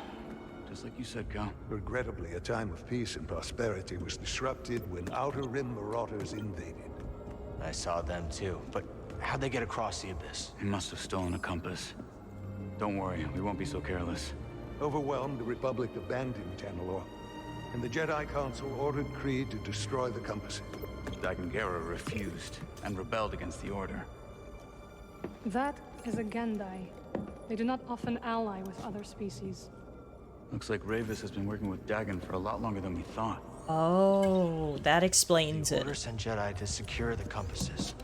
Just like you said, Cal. Regrettably, a time of peace and prosperity was disrupted when Outer Rim marauders invaded. I saw them too, but how'd they get across the abyss? He must have stolen a compass. Don't worry, we won't be so careless. Overwhelmed, the Republic abandoned Tanalorr, and the Jedi Council ordered Kree to destroy the compasses. Dagon Gera refused and rebelled against the Order. That is a Gendai. They do not often ally with other species. Looks like Ravis has been working with Dagon for a lot longer than we thought. Oh, that explains The it. Order sent Jedi to secure the compasses.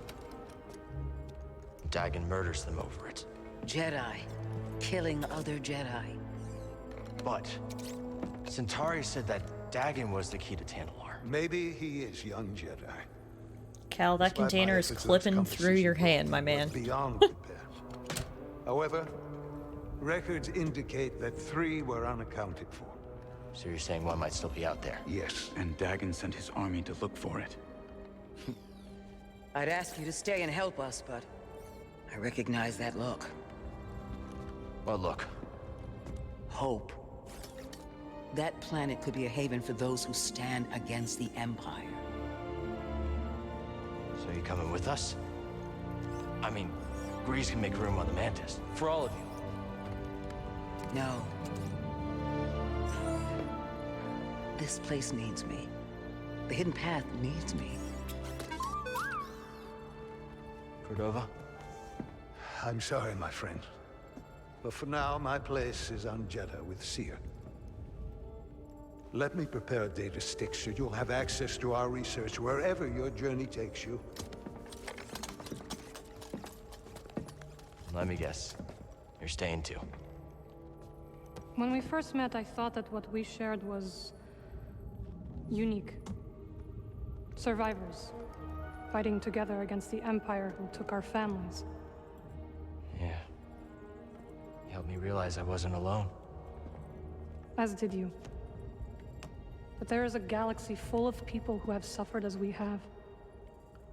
Dagon murders them over it. Jedi. Killing other Jedi. But Centauri said that Dagon was the key to Tanalorr. Maybe he is young Jedi. Cal, that Despite my container is efforts, those clipping compasses through your were hand, my man. Beyond repair. However, records indicate that 3 were unaccounted for. So you're saying one might still be out there? Yes. And Dagon sent his army to look for it. I'd ask you to stay and help us, but I recognize that look. What look? Hope. That planet could be a haven for those who stand against the Empire. So you coming with us? I mean, Grease can make room on the Mantis. For all of you. No. This place needs me. The Hidden Path needs me. Cordova? I'm sorry, my friend. But for now, my place is on Jeddah with Seer. Let me prepare a data stick so you'll have access to our research wherever your journey takes you. Let me guess. You're staying too. When we first met, I thought that what we shared was unique. Survivors, fighting together against the Empire who took our families. Yeah. You helped me realize I wasn't alone. As did you. But there is a galaxy full of people who have suffered as we have.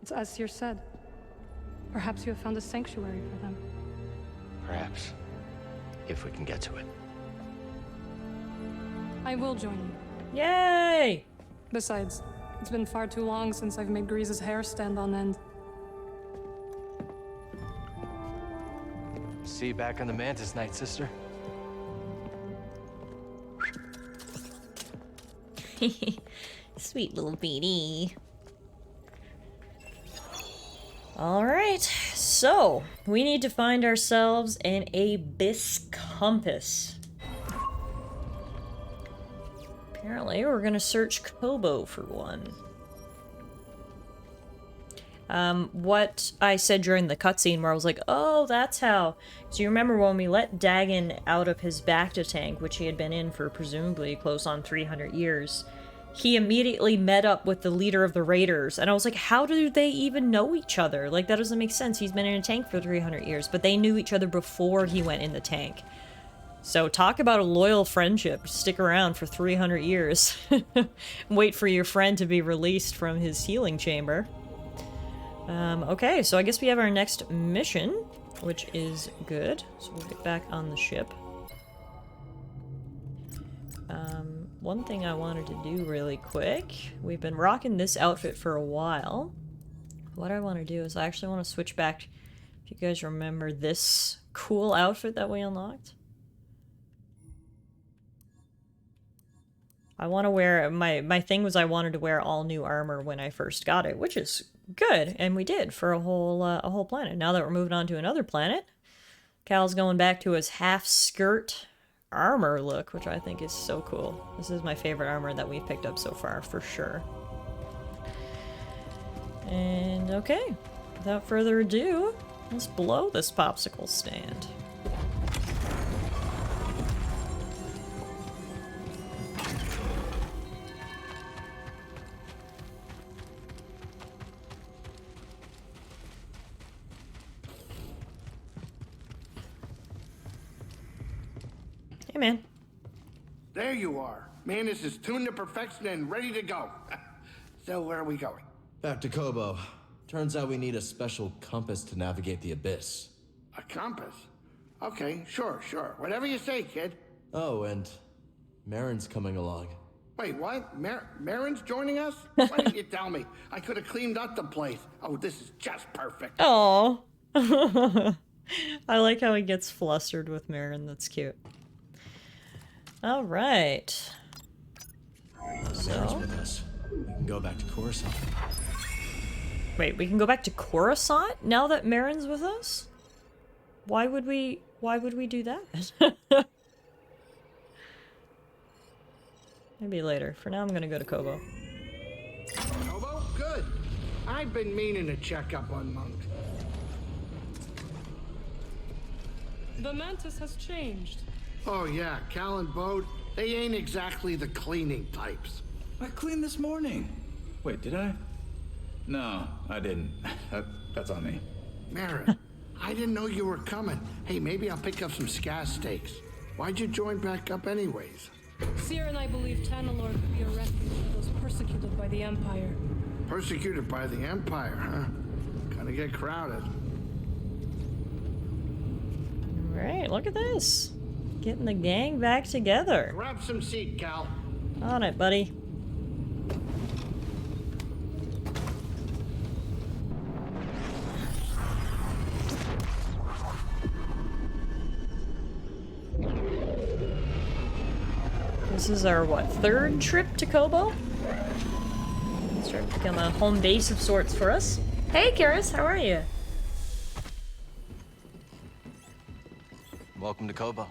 It's as Seer said. Perhaps you have found a sanctuary for them. Perhaps. If we can get to it. I will join you. Yay! Besides, it's been far too long since I've made Grease's hair stand on end. See you back on the Mantis night, sister. Sweet little beanie. Alright, so we need to find ourselves an Abyss Compass. Apparently, we're gonna search Kobo for one. what I said during the cutscene where I was like, oh, that's how. So you remember when we let Dagon out of his Bacta tank, which he had been in for presumably close on 300 years, he immediately met up with the leader of the Raiders, and I was like, how do they even know each other? Like, that doesn't make sense. He's been in a tank for 300 years, but they knew each other before he went in the tank. So talk about a loyal friendship. Stick around for 300 years. Wait for your friend to be released from his healing chamber. Okay, so I guess we have our next mission, which is good. So we'll get back on the ship. One thing I wanted to do really quick, we've been rocking this outfit for a while. What I want to do is I actually want to switch back, if you guys remember this cool outfit that we unlocked. I want to wear, my thing was I wanted to wear all new armor when I first got it, which is good, and we did for a whole planet. Now that we're moving on to another planet, Cal's going back to his half-skirt armor look, which I think is so cool. This is my favorite armor that we've picked up so far, for sure. And okay, without further ado, let's blow this popsicle stand. Hey, man. There you are. Manus is tuned to perfection and ready to go. So where are we going? Back to Kobo. Turns out we need a special compass to navigate the abyss. A compass? Okay, sure. Whatever you say, kid. Oh, and Marin's coming along. Wait, what? Marin's joining us? Why didn't you tell me? I could have cleaned up the place. Oh, this is just perfect. Oh. I like how he gets flustered with Marin. That's cute. All right. Marin's with us. We can go back to Coruscant. Wait, we can go back to Coruscant now that Marin's with us? Why would we do that? Maybe later. For now, I'm gonna go to Kobo. Kobo? Good. I've been meaning to check up on Monk. The Mantis has changed. Oh yeah, Cal and Bode, they ain't exactly the cleaning types. I cleaned this morning. Wait, did I? No, I didn't. That's on me. Marin, I didn't know you were coming. Hey, maybe I'll pick up some scat steaks. Why'd you join back up anyways? Seer and I believe Tallara could be a refuge for those persecuted by the Empire. Persecuted by the Empire, huh? Gonna get crowded. Alright, look at this. Getting the gang back together. Grab some seat, Cal. On it, buddy. This is our, what, third trip to Kobo? It's starting to become a home base of sorts for us. Hey, Karis, how are you? Welcome to Kobo.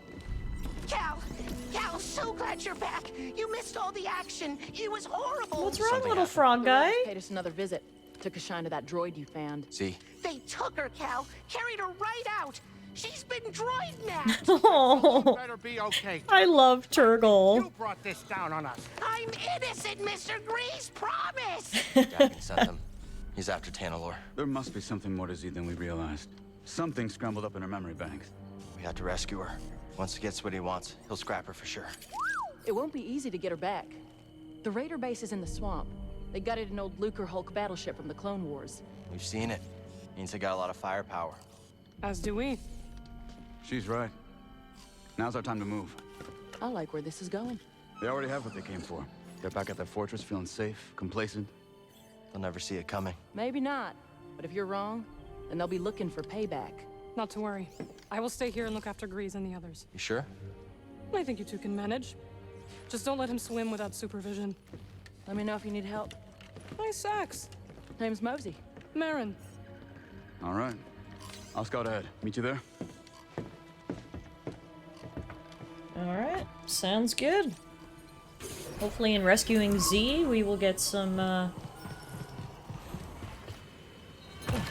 Cal, so glad you're back. You missed all the action. It was horrible. What's wrong, little frog guy? Paid us another visit. Took a shine to that droid you found. See? They took her, Cal. Carried her right out. She's been droid napped. Oh, better be okay. I love Turgle. You brought this down on us. I'm innocent, Mr. Grease. Promise. Dagon sent them. He's after Tallara. There must be something more to Z than we realized. Something scrambled up in her memory banks. We have to rescue her. Once he gets what he wants, he'll scrap her for sure. It won't be easy to get her back. The Raider base is in the swamp. They gutted an old Lucre Hulk battleship from the Clone Wars. We've seen it. Means they got a lot of firepower. As do we. She's right. Now's our time to move. I like where this is going. They already have what they came for. They're back at their fortress feeling safe, complacent. They'll never see it coming. Maybe not. But if you're wrong, then they'll be looking for payback. Not to worry. I will stay here and look after Grease and the others. You sure? I think you two can manage. Just don't let him swim without supervision. Let me know if you need help. Nice sax. Name's Mosey. Marin. All right. I'll scout ahead. Meet you there? Alright, sounds good. Hopefully in rescuing Z, we will get some,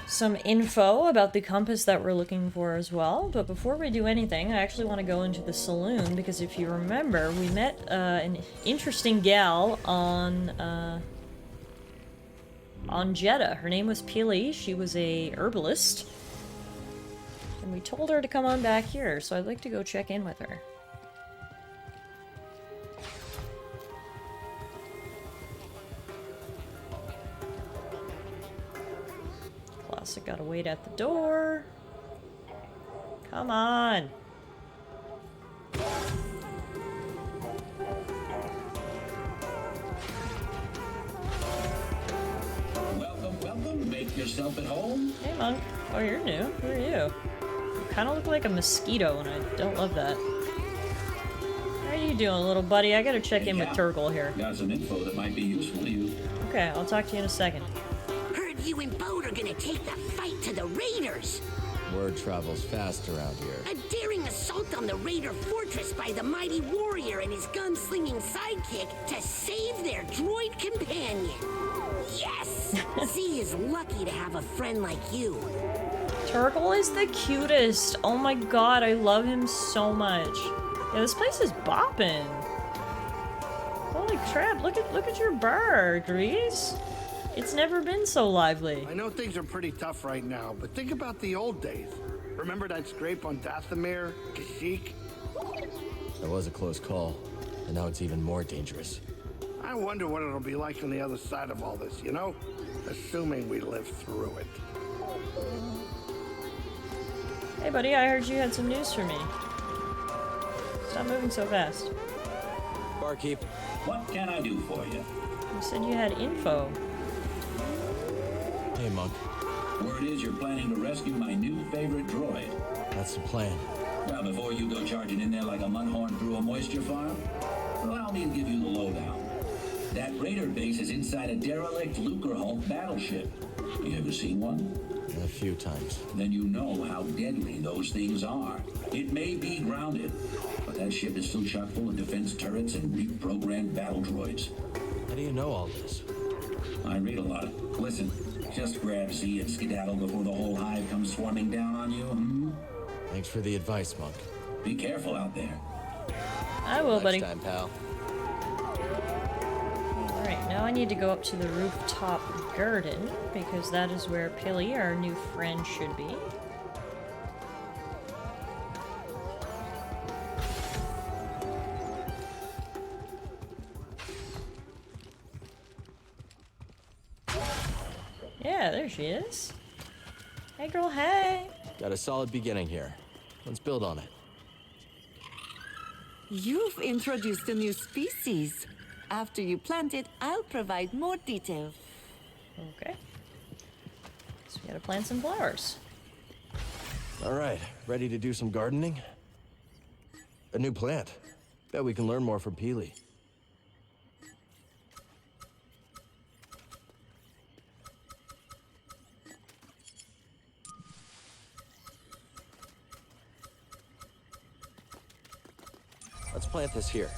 some info about the compass that we're looking for as well. But before we do anything, I actually want to go into the saloon, because if you remember, we met an interesting gal on Jeddah. Her name was Pili. She was a herbalist. And we told her to come on back here, so I'd like to go check in with her. Classic gotta wait at the door. Come on. Welcome. Make yourself at home. Hey, Monk. Oh, you're new. Who are you? You kind of look like a mosquito, and I don't love that. How you doing, little buddy? I gotta check in with Turgle here. Got some info that might be useful to you. Okay, I'll talk to you in a second. Heard you and Bode are gonna take the fight to the Raiders. Word travels fast around here. A daring assault on the Raider fortress by the mighty warrior and his gunslinging sidekick to save their droid companion. Yes! Z is lucky to have a friend like you. Turgle is the cutest. Oh my god, I love him so much. Yeah, this place is bopping. Holy crap, look at your bar, Grease. It's never been so lively. I know things are pretty tough right now, but think about the old days. Remember that scrape on Dathomir, Kashyyyk? That was a close call, and now it's even more dangerous. I wonder what it'll be like on the other side of all this, you know? Assuming we live through it. Hey buddy, I heard you had some news for me. Stop moving so fast. Barkeep. What can I do for you? You said you had info. Hey, Monk. Word is you're planning to rescue my new favorite droid. That's the plan. Well, before you go charging in there like a mudhorn through a moisture farm, allow me to give you the lowdown. That Raider base is inside a derelict Lucrehulk battleship. You ever seen one? A few times. Then you know how deadly those things are. It may be grounded, but that ship is still chock full of defense turrets and reprogrammed battle droids. How do you know all this? I read a lot. Listen, just grab Z and skedaddle before the whole hive comes swarming down on you, hmm? Thanks for the advice, Monk. Be careful out there. I will, buddy. Next time, pal. Alright, now I need to go up to the rooftop garden, because that is where Pili, our new friend, should be. Yeah, there she is. Hey girl, hey! Got a solid beginning here. Let's build on it. You've introduced a new species. After you plant it, I'll provide more detail. Okay. So we gotta plant some flowers. All right, ready to do some gardening? A new plant. Bet we can learn more from Pili. Let's plant this here.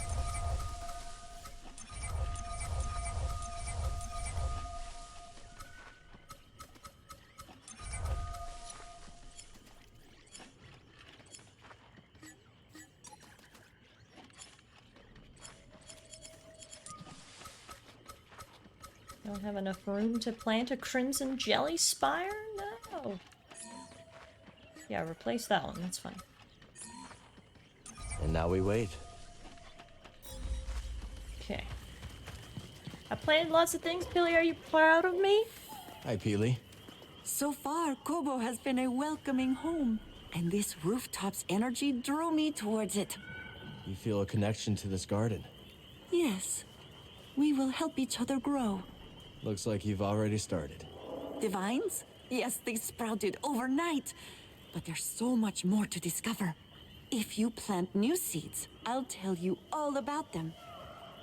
Don't have enough room to plant a crimson jelly spire? No. Yeah, replace that one. That's fine. And now we wait. Okay. I planted lots of things. Pili, are you proud of me? Hi, Pili. So far, Kobo has been a welcoming home, and this rooftop's energy drew me towards it. You feel a connection to this garden? Yes. We will help each other grow. Looks like you've already started. The vines? Yes, they sprouted overnight. But there's so much more to discover. If you plant new seeds, I'll tell you all about them.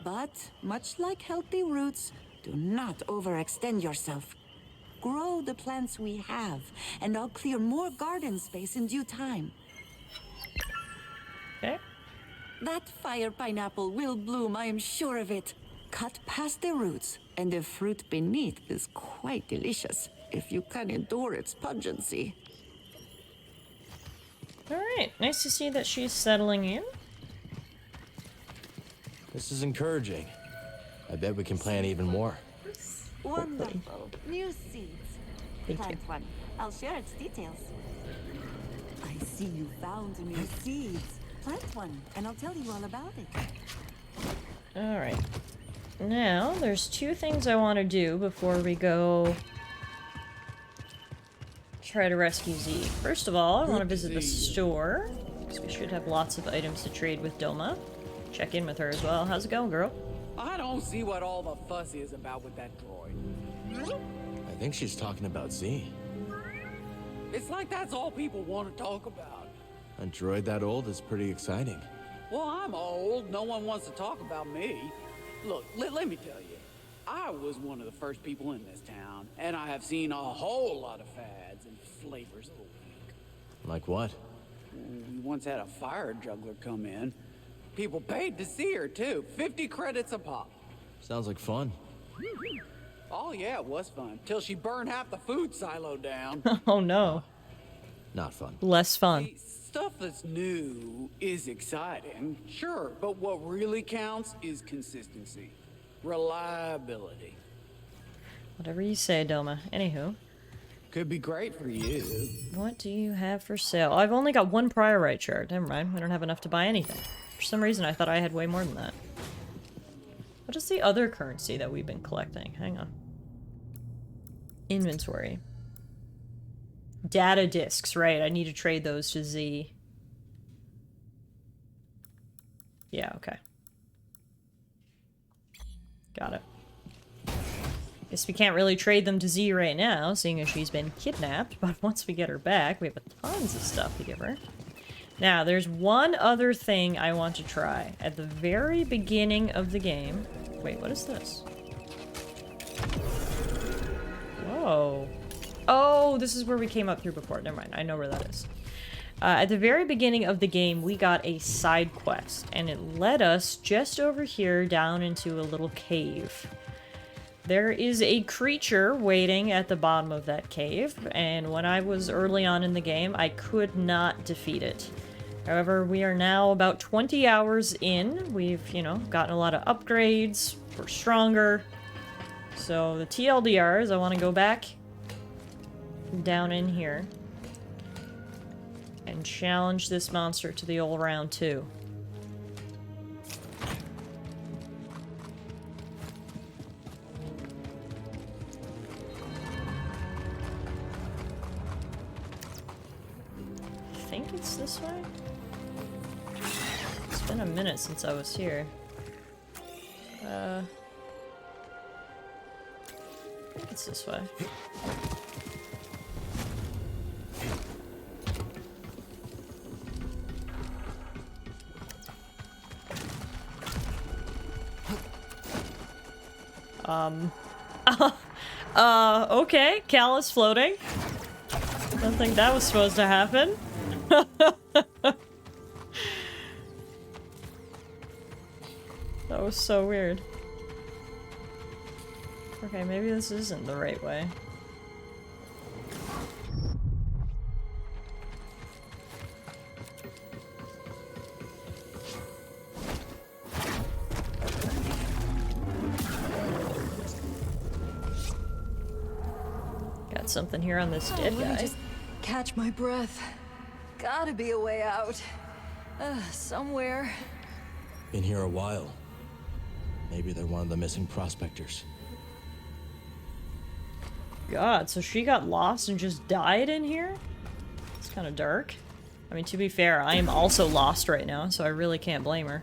But, much like healthy roots, do not overextend yourself. Grow the plants we have, and I'll clear more garden space in due time. Okay. That fire pineapple will bloom, I am sure of it. Cut past the roots, and the fruit beneath is quite delicious. if you can endure its pungency. Alright, nice to see that she's settling in. This is encouraging. I bet we can plan even more. Wonderful. New seeds. Thank Plant you. one. I'll share its details. I see you found new seeds. Plant one, and I'll tell you all about it. Alright. Now, there's two things I want to do before we go try to rescue Z. First of all, I want to visit the store, because we should have lots of items to trade with Doma. Check in with her as well. How's it going, girl? I don't see what all the fuss is about with that droid. I think she's talking about Z. It's like that's all people want to talk about. A droid that old is pretty exciting. Well, I'm old. No one wants to talk about me. Look, let me tell you. I was one of the first people in this town, and I have seen a whole lot of fads and flavors of the week. Like what? We once had a fire juggler come in. People paid to see her, too. 50 credits a pop. Sounds like fun. Oh, yeah, it was fun. Till she burned half the food silo down. Oh no. Not fun. Less fun. See, stuff that's new is exciting, sure, but what really counts is consistency. Reliability. Whatever you say, Doma. Anywho. Could be great for you. What do you have for sale? I've only got one priorite shard. Never mind. We don't have enough to buy anything. For some reason, I thought I had way more than that. What is the other currency that we've been collecting? Hang on. Inventory. Data discs, right. I need to trade those to Z. Yeah, okay. Got it. Guess we can't really trade them to Z right now, seeing as she's been kidnapped, but once we get her back, we have tons of stuff to give her. Now, there's one other thing I want to try. At the very beginning of the game... Wait, what is this? Whoa. Oh, this is where we came up through before. Never mind, I know where that is. At the very beginning of the game, we got a side quest, and it led us just over here down into a little cave. There is a creature waiting at the bottom of that cave, and when I was early on in the game, I could not defeat it. However, we are now about 20 hours in. We've, you know, gotten a lot of upgrades. We're stronger. So the TLDR is I want to go back down in here and challenge this monster to the old round 2. I think it's this way? It's been a minute since I was here. I think it's this way. Okay, Cal is floating. Don't think that was supposed to happen. That was so weird. Okay, maybe this isn't the right way. Got something here on this dead Let me guy. just catch my breath. Gotta be a way out. Somewhere. Been here a while. Maybe they're one of the missing prospectors. God, so she got lost and just died in here? It's kind of dark. I mean, to be fair, I am also lost right now, so I really can't blame her.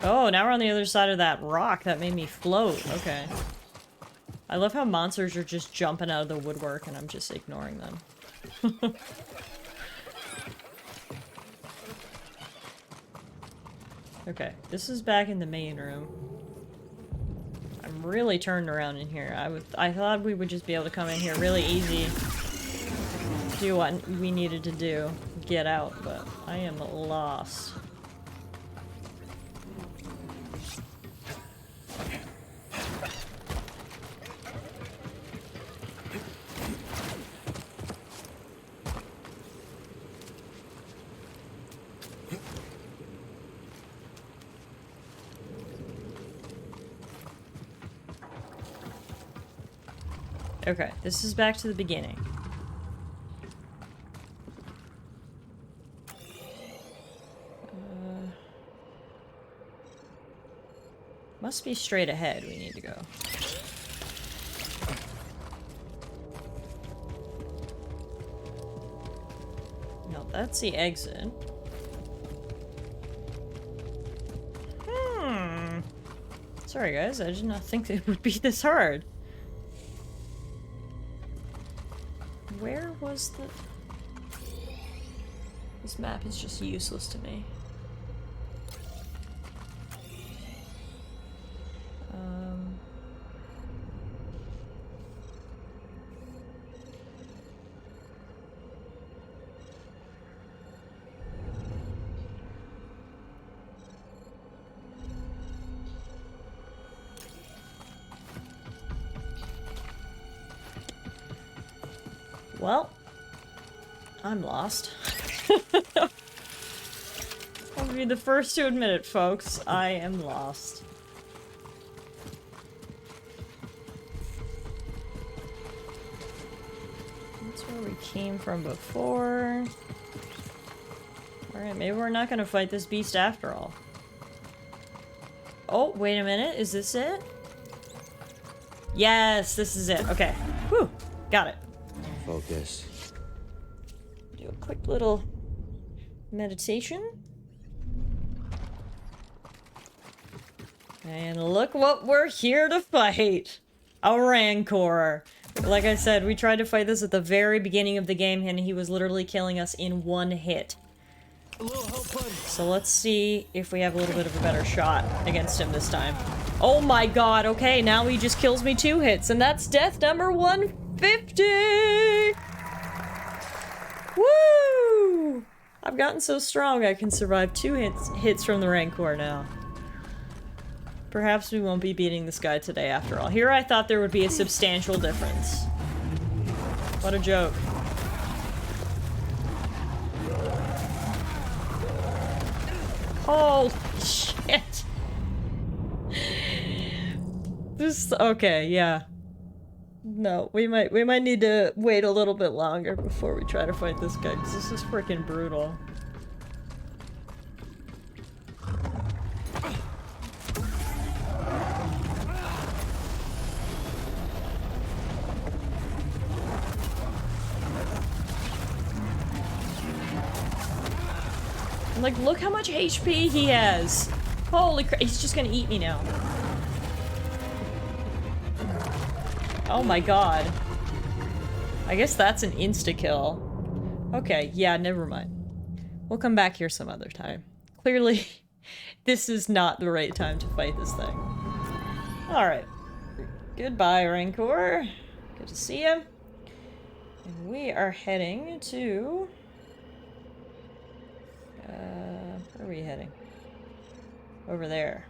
Oh, now we're on the other side of that rock that made me float. Okay. I love how monsters are just jumping out of the woodwork and I'm just ignoring them. Okay, this is back in the main room. I'm really turned around in here. I thought we would just be able to come in here really easy, do what we needed to do, get out, but I am lost. Okay, this is back to the beginning. Must be straight ahead we need to go. No, that's the exit. Sorry guys, I did not think it would be this hard. Where was the... This map is just useless to me. Well, I'm lost. I'll be the first to admit it, folks. I am lost. That's where we came from before. Alright, maybe we're not gonna fight this beast after all. Oh, wait a minute. Is this it? Yes, this is it. Okay. Whew. Got it. Focus. Do a quick little meditation. And look what we're here to fight! A Rancor. Like I said, we tried to fight this at the very beginning of the game and he was literally killing us in one hit. So let's see if we have a little bit of a better shot against him this time. Oh my god, okay, now he just kills me 2 hits, and that's death number 150! Woo! I've gotten so strong I can survive 2 hits from the Rancor now. Perhaps we won't be beating this guy today after all. Here I thought there would be a substantial difference. What a joke. Holy shit. This, okay, yeah. No, we might need to wait a little bit longer before we try to fight this guy, because this is freaking brutal. And like, look how much HP he has! Holy crap, he's just gonna eat me now. Oh my god. I guess that's an insta-kill. Okay, yeah, never mind. We'll come back here some other time. Clearly, this is not the right time to fight this thing. Alright. Goodbye, Rancor. Good to see you. And we are heading to... where are we heading? Over there.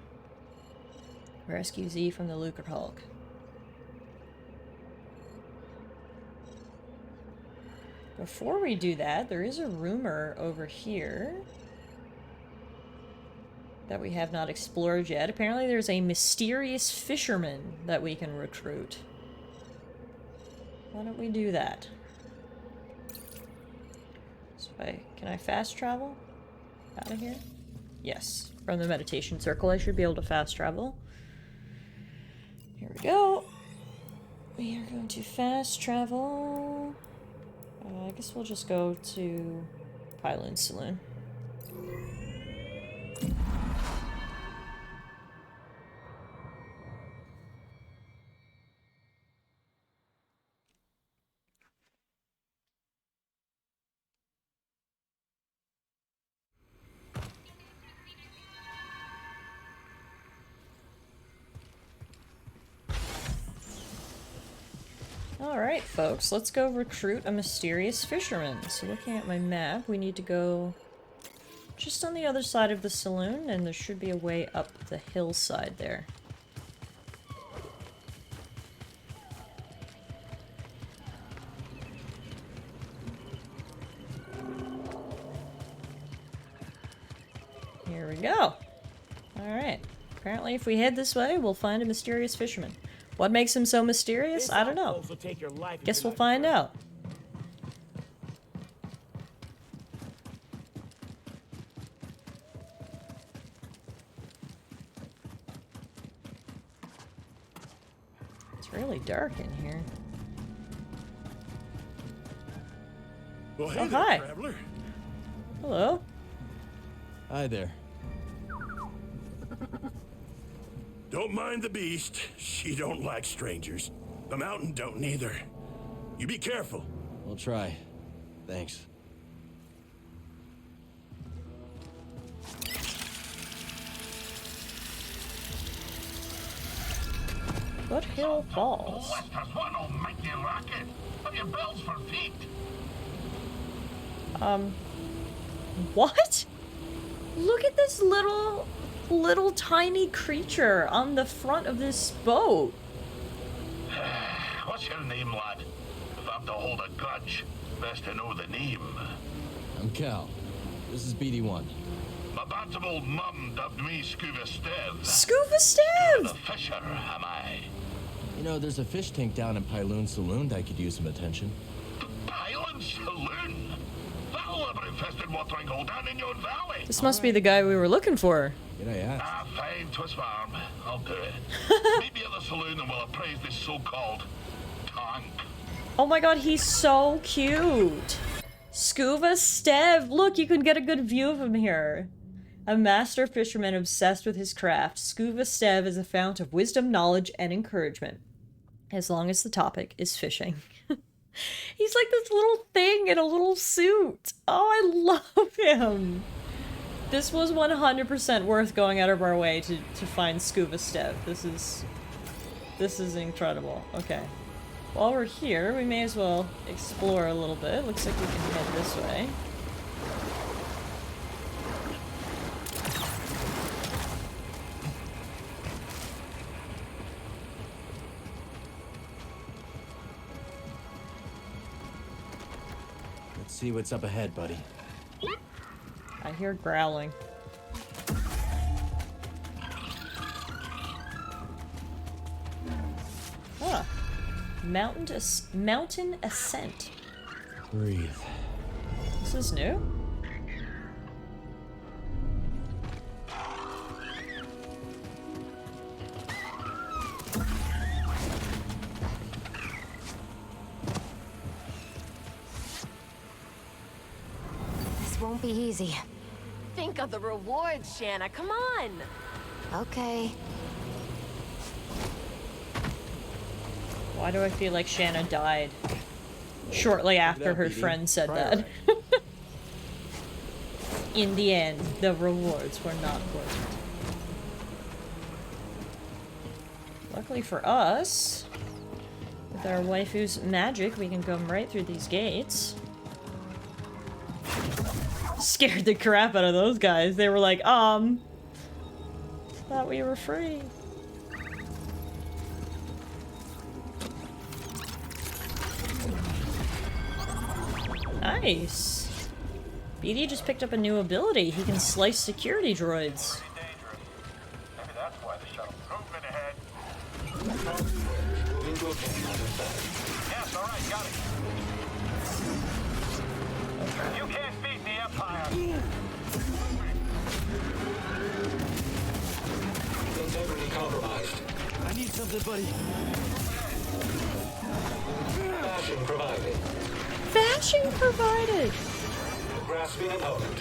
Rescue Z from the Lucrehulk. Before we do that, there is a rumor over here that we have not explored yet. Apparently there's a mysterious fisherman that we can recruit. Why don't we do that? So can I fast travel out of here? Yes. From the meditation circle, I should be able to fast travel. Here we go. We are going to fast travel. I guess we'll just go to Pylon Saloon. Alright, folks, let's go recruit a mysterious fisherman. So looking at my map, we need to go just on the other side of the saloon, and there should be a way up the hillside there. Here we go. Alright. Apparently if we head this way, we'll find a mysterious fisherman. What makes him so mysterious? I don't know. Guess we'll find out. It's really dark in here. Well, hey Oh, there, hi. traveler. Hello. Hi there. Don't mind the beast. She don't like strangers. The mountain don't neither. You be careful. I'll try. Thanks. Foothill Falls. What? Look at this little tiny creature on the front of this boat. What's your name, lad? If I'm to hold a grudge, best to know the name. I'm Cal. This is BD1. My bantam old mum dubbed me Scuba Stev. Scuba Stev! The fisher, am I? You know, there's a fish tank down in Pyloon Saloon that could use some attention. Island Saloon? That'll have an infested watering hole down in your valley. This must be the guy we were looking for. Did I ask? Ah, fine, twist my arm. I'll do it. Meet me at the saloon and we'll appraise this so-called tank. Oh my god, he's so cute. Scuba Stev. Look, you can get a good view of him here. A master fisherman obsessed with his craft, Scuba Stev is a fount of wisdom, knowledge, and encouragement. As long as the topic is fishing. He's like this little thing in a little suit. Oh, I love him. This was 100% worth going out of our way to find Scuba Stev. This is incredible. Okay. While we're here, we may as well explore a little bit. Looks like we can head this way. Let's see what's up ahead, buddy. I hear growling. Ah. Mountain ascent. Breathe. This is new? This won't be easy. Think of the rewards, Shanna. Come on. Okay. Why do I feel like Shanna died shortly after her friend said that? In the end, the rewards were not worth it. Luckily for us, with our waifu's magic, we can come right through these gates. Scared the crap out of those guys. They were like, thought we were free. Nice. BD just picked up a new ability. He can slice security droids. Maybe that's why the shuttle movement ahead. Yes, all right, got it. You can't beat the Empire. Integrity compromised. I need something, buddy. Bashing provided. Bashing provided! Grasping opponent.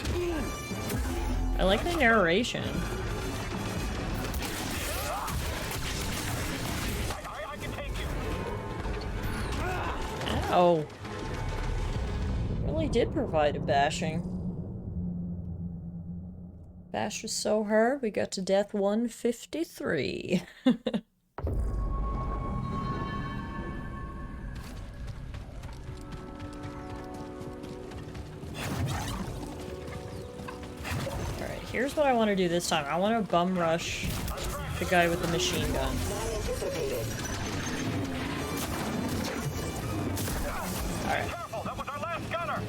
I like the narration. I can take you. Ow. Really did provide a bashing. Bash was so hard, we got to death 153. Alright, here's what I want to do this time. I want to bum rush the guy with the machine gun. Alright. That was our last gunner.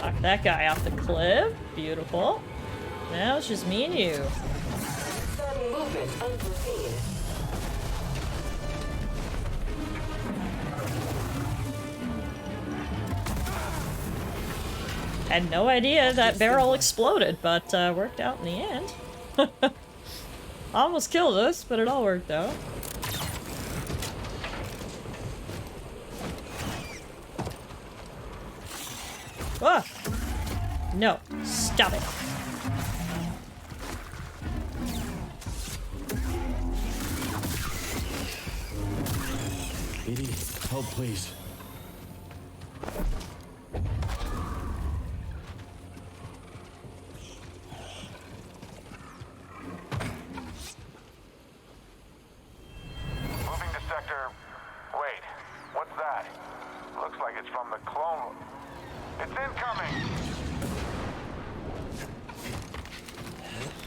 Knock that guy off the cliff. Beautiful. Now it's just me and you. equipment unprepared. Had no idea that barrel exploded, but worked out in the end. Almost killed us, but it all worked out. Ah! No, stop it. Edie, help please. Moving to sector... Wait, what's that? Looks like it's from the clone... It's incoming!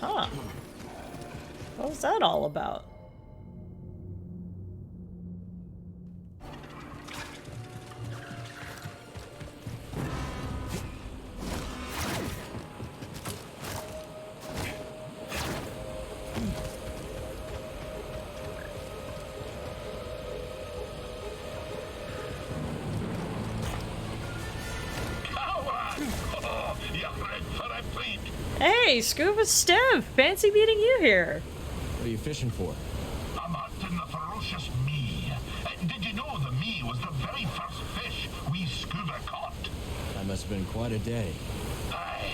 Huh. What was that all about? Hey, Scuba Stev! Fancy meeting you here. What are you fishing for? I'm hunting the ferocious me. Did you know the me was the very first fish we scuba caught? That must have been quite a day. Aye,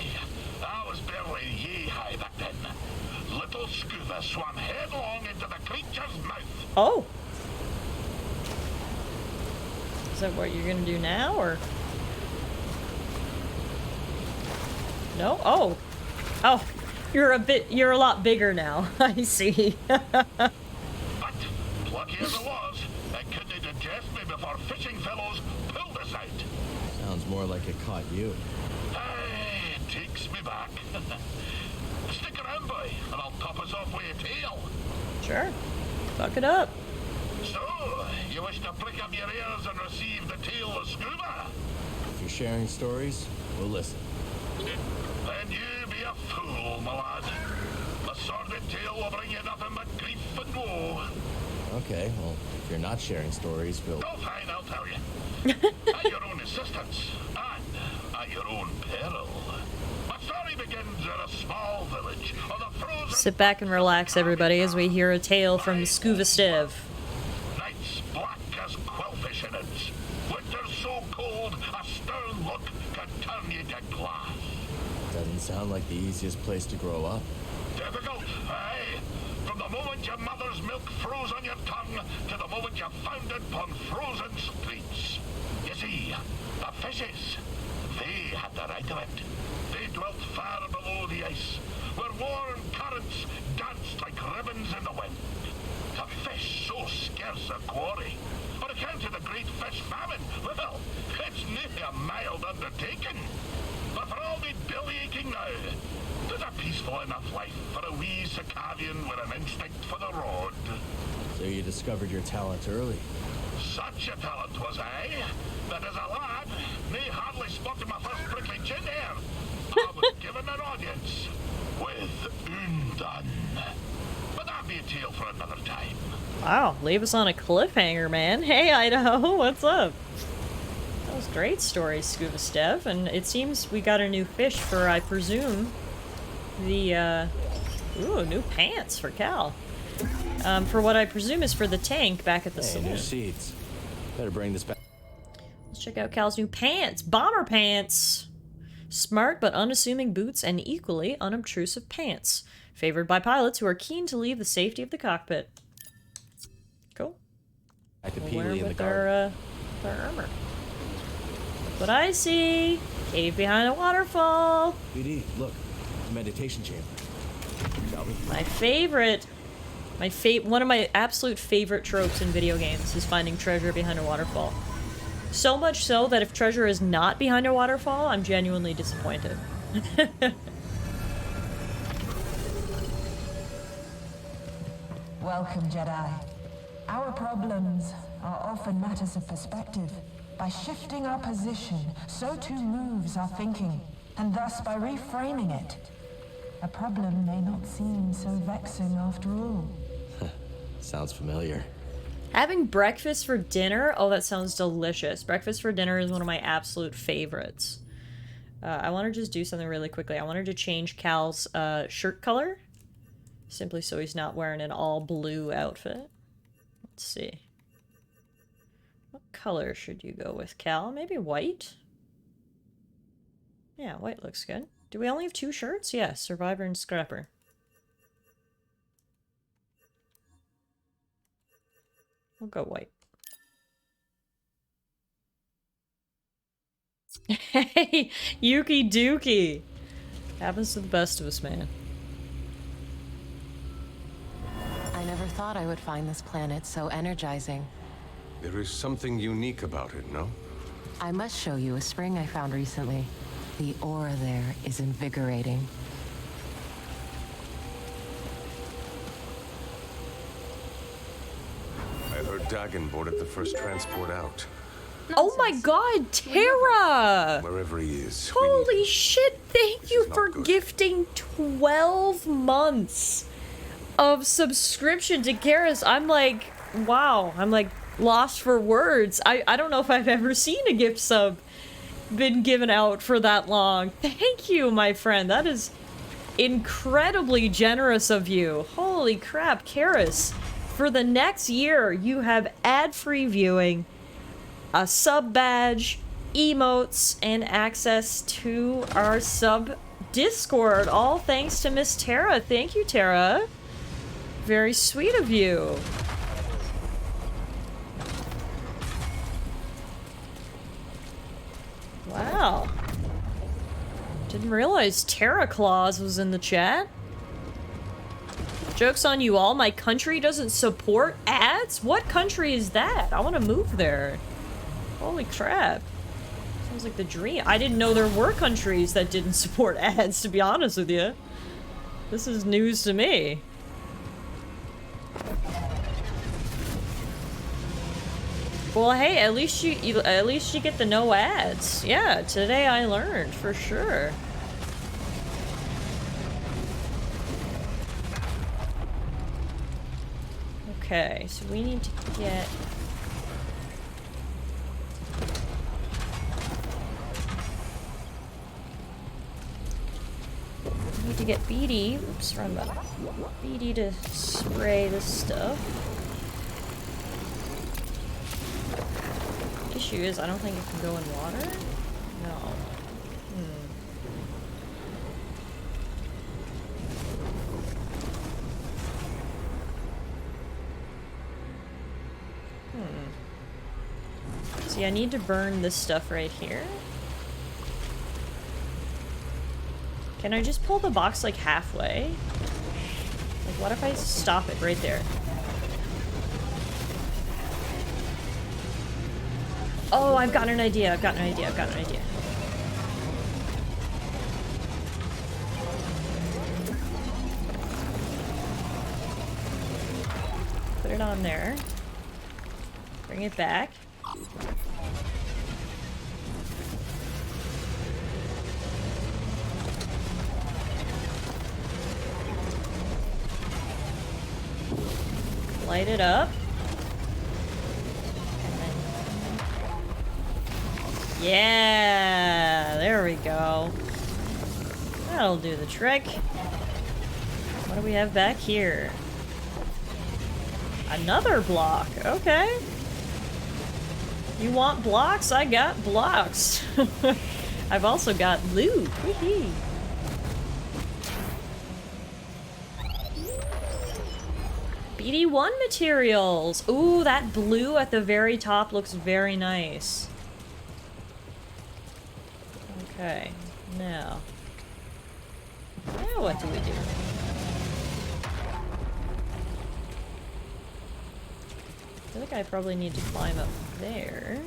I was barely yay-high back then. Little scuba swam headlong into the creature's mouth. Oh. Is that what you're gonna do now, or? No? Oh. Oh. You're a lot bigger now. I see. But, plucky as it was, it couldn't digest me before fishing fellows pulled us out. Sounds more like it caught you. Aye, it takes me back. Stick around, boy, and I'll top us off with a tail. Sure. Fuck it up. So, you wish to prick up your ears and receive the tale of scuba? If you're sharing stories, we'll listen. Then you be a fool, my lad. A sordid tale will bring you nothing but grief and woe. Okay, well, if you're not sharing stories, we'll... Oh, fine, I'll tell you. At your own assistance, and at your own peril. My story begins in a small village on the frozen... Sit back and relax, everybody, as we hear a tale from Scuba Stev. Nights black as quillfish innards. Winters so cold, a stern look can turn you to glass. Doesn't sound like the easiest place to grow up. Difficult, aye. From the moment your mother's milk froze on your tongue to the moment you found it upon frozen streets. You see, the fishes, they had the right of it. They dwelt far below the ice, where warm currents danced like ribbons in the wind. A fish so scarce a quarry, on account of the great fish famine, well, it's nearly a mild undertaking. But for all the belly-aching now, there's a peaceful enough life for a wee Circadian with an instinct for the road. So you discovered your talent early. Such a talent was I, that as a lad, me hardly spotted my first prickly chin hair. I was given an audience with Undone. But that'd be a tale for another time. Wow, leave us on a cliffhanger, man. Hey, Idaho, what's up? That was great story, Scuba Stev, and it seems we got a new fish for, I presume, the, ooh, new pants for Cal. For what I presume is for the tank back at the saloon. New seeds. Better bring this back. Let's check out Cal's new pants. Bomber pants! Smart but unassuming boots and equally unobtrusive pants. Favored by pilots who are keen to leave the safety of the cockpit. Cool. Back to We'll Peely wear in the with garden. our armor. What I see! Cave behind a waterfall! BD, look. Meditation chamber. Shall we? My favorite... one of my absolute favorite tropes in video games is finding treasure behind a waterfall. So much so that if treasure is not behind a waterfall, I'm genuinely disappointed. Welcome, Jedi. Our problems are often matters of perspective. By shifting our position, so too moves our thinking, and thus by reframing it. the problem may not seem so vexing after all. Sounds familiar. Having breakfast for dinner? Oh, that sounds delicious. Breakfast for dinner is one of my absolute favorites. I want to just do something really quickly. I wanted to change Cal's shirt color. Simply so he's not wearing an all blue outfit. Let's see. What color should you go with, Cal? Maybe white? Yeah, white looks good. Do we only have 2 shirts? Yes, Survivor and Scrapper. We'll go white. Hey, Yuki Dookie! Happens to the best of us, man. I never thought I would find this planet so energizing. There is something unique about it, no? I must show you a spring I found recently. The aura there is invigorating. I heard Dagon boarded the first transport out. Oh my god, Tara! Wherever he is. Holy shit, thank you for gifting 12 months of subscription to Karis. I'm like, wow, I'm like lost for words. I don't know if I've ever seen a gift sub been given out for that long. Thank you, my friend. That is incredibly generous of you. Holy crap, Karis. For the next year, you have ad-free viewing, a sub badge, emotes, and access to our sub Discord. All thanks to Miss Tara. Thank you, Tara. Very sweet of you. Wow. Didn't realize Terra Claus was in the chat. Joke's on you all, my country doesn't support ads? What country is that? I want to move there. Holy crap. Sounds like the dream. I didn't know there were countries that didn't support ads, to be honest with you. This is news to me. Well, hey, at least you get the no ads. Yeah, today I learned for sure. Okay, so we need to get BD. Oops, wrong button. BD to spray this stuff. Issue is, I don't think it can go in water. No. See, I need to burn this stuff right here. Can I just pull the box like halfway? Like, what if I stop it right there? Oh, I've got an idea. I've got an idea. I've got an idea. Put it on there. Bring it back. Light it up. Yeah, there we go. That'll do the trick. What do we have back here? Another block. Okay. You want blocks? I got blocks. I've also got loot. Wee-hee. BD1 materials. Ooh, that blue at the very top looks very nice. Okay, now what do we do? I feel like I probably need to climb up there.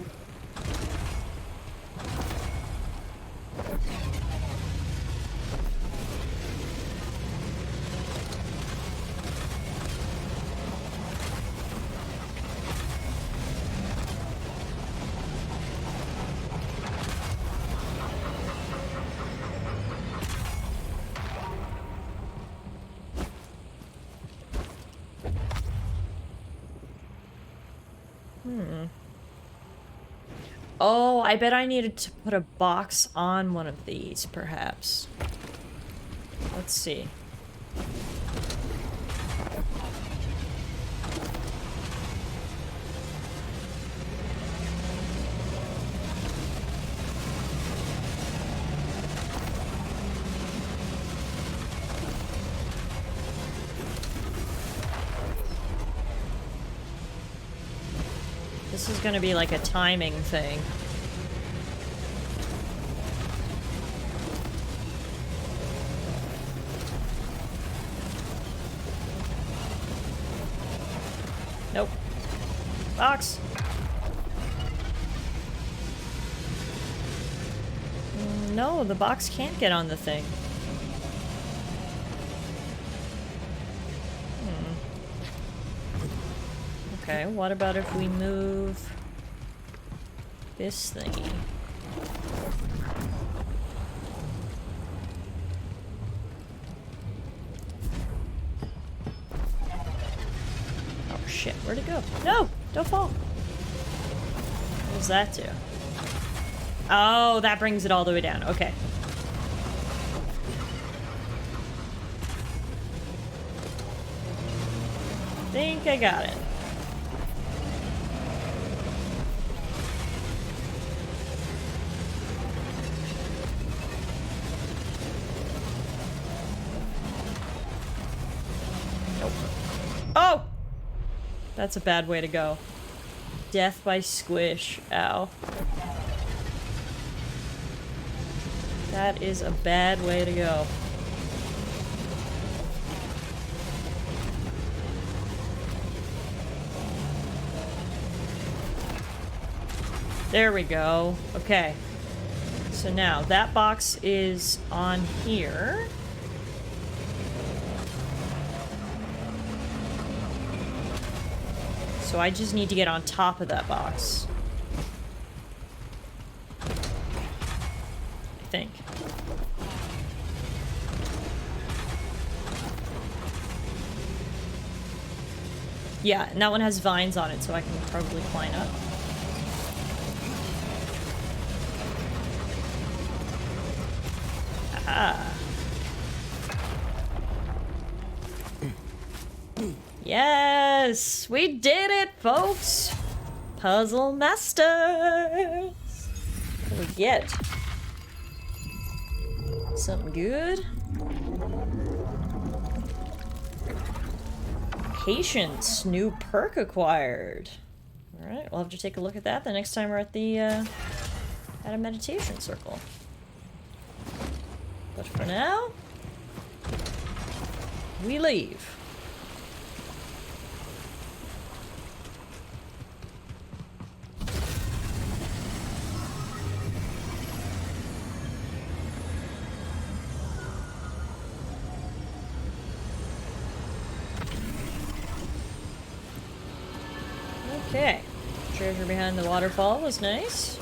Oh, I bet I needed to put a box on one of these, perhaps. Let's see. This is gonna be like a timing thing. Nope. Box. No, the box can't get on the thing. Okay, what about if we move this thingy? Oh shit, where'd it go? No! Don't fall! What does that do? Oh, that brings it all the way down. Okay. Think I got it. Nope. Oh! That's a bad way to go. Death by squish. Ow. That is a bad way to go. There we go. Okay. So now, that box is on here. So I just need to get on top of that box. I think. Yeah, and that one has vines on it, so I can probably climb up. Ah. Yes! We did it, folks! Puzzle Masters! What do we get? Something good? Patience, new perk acquired. Alright, we'll have to take a look at that the next time we're at the, at a meditation circle. But for now, we leave. Okay. Treasure behind the waterfall was nice.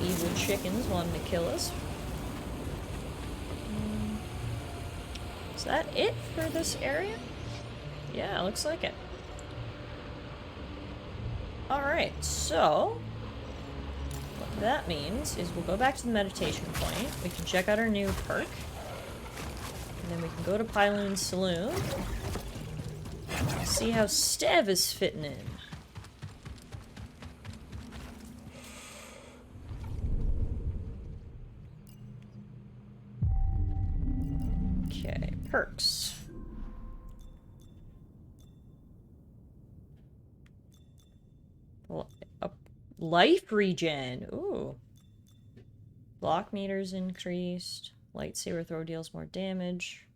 Evil chickens wanting to kill us. Is that it for this area? Yeah, looks like it. Alright, so what that means is we'll go back to the meditation point. We can check out our new perk. And then we can go to Pyloon's Saloon. See how Stev is fitting in. Okay, perks. Life regen. Ooh. Block meters increased. Lightsaber throw deals more damage.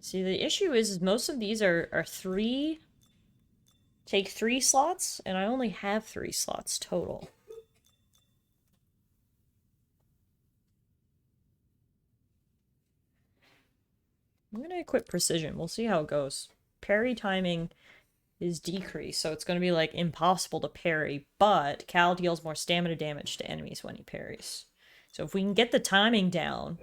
See, the issue is most of these are take 3 slots, and I only have 3 slots total. I'm gonna equip precision. We'll see how it goes. Parry timing is decreased, so it's gonna be like impossible to parry, but Cal deals more stamina damage to enemies when he parries. So if we can get the timing down,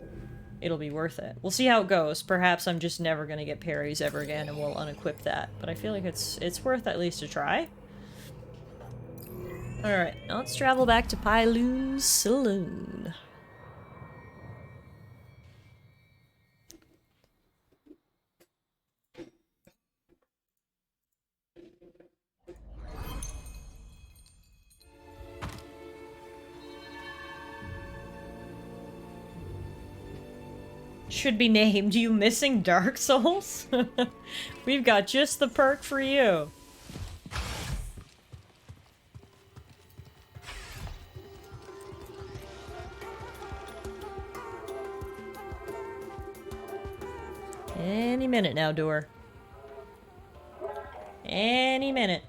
it'll be worth it. We'll see how it goes. Perhaps I'm just never gonna get parries ever again and we'll unequip that. But I feel like it's worth at least a try. Alright, now let's travel back to Pyloon's Saloon. Should be named You Missing Dark Souls? We've got just the perk for you. Any minute now, door. Any minute.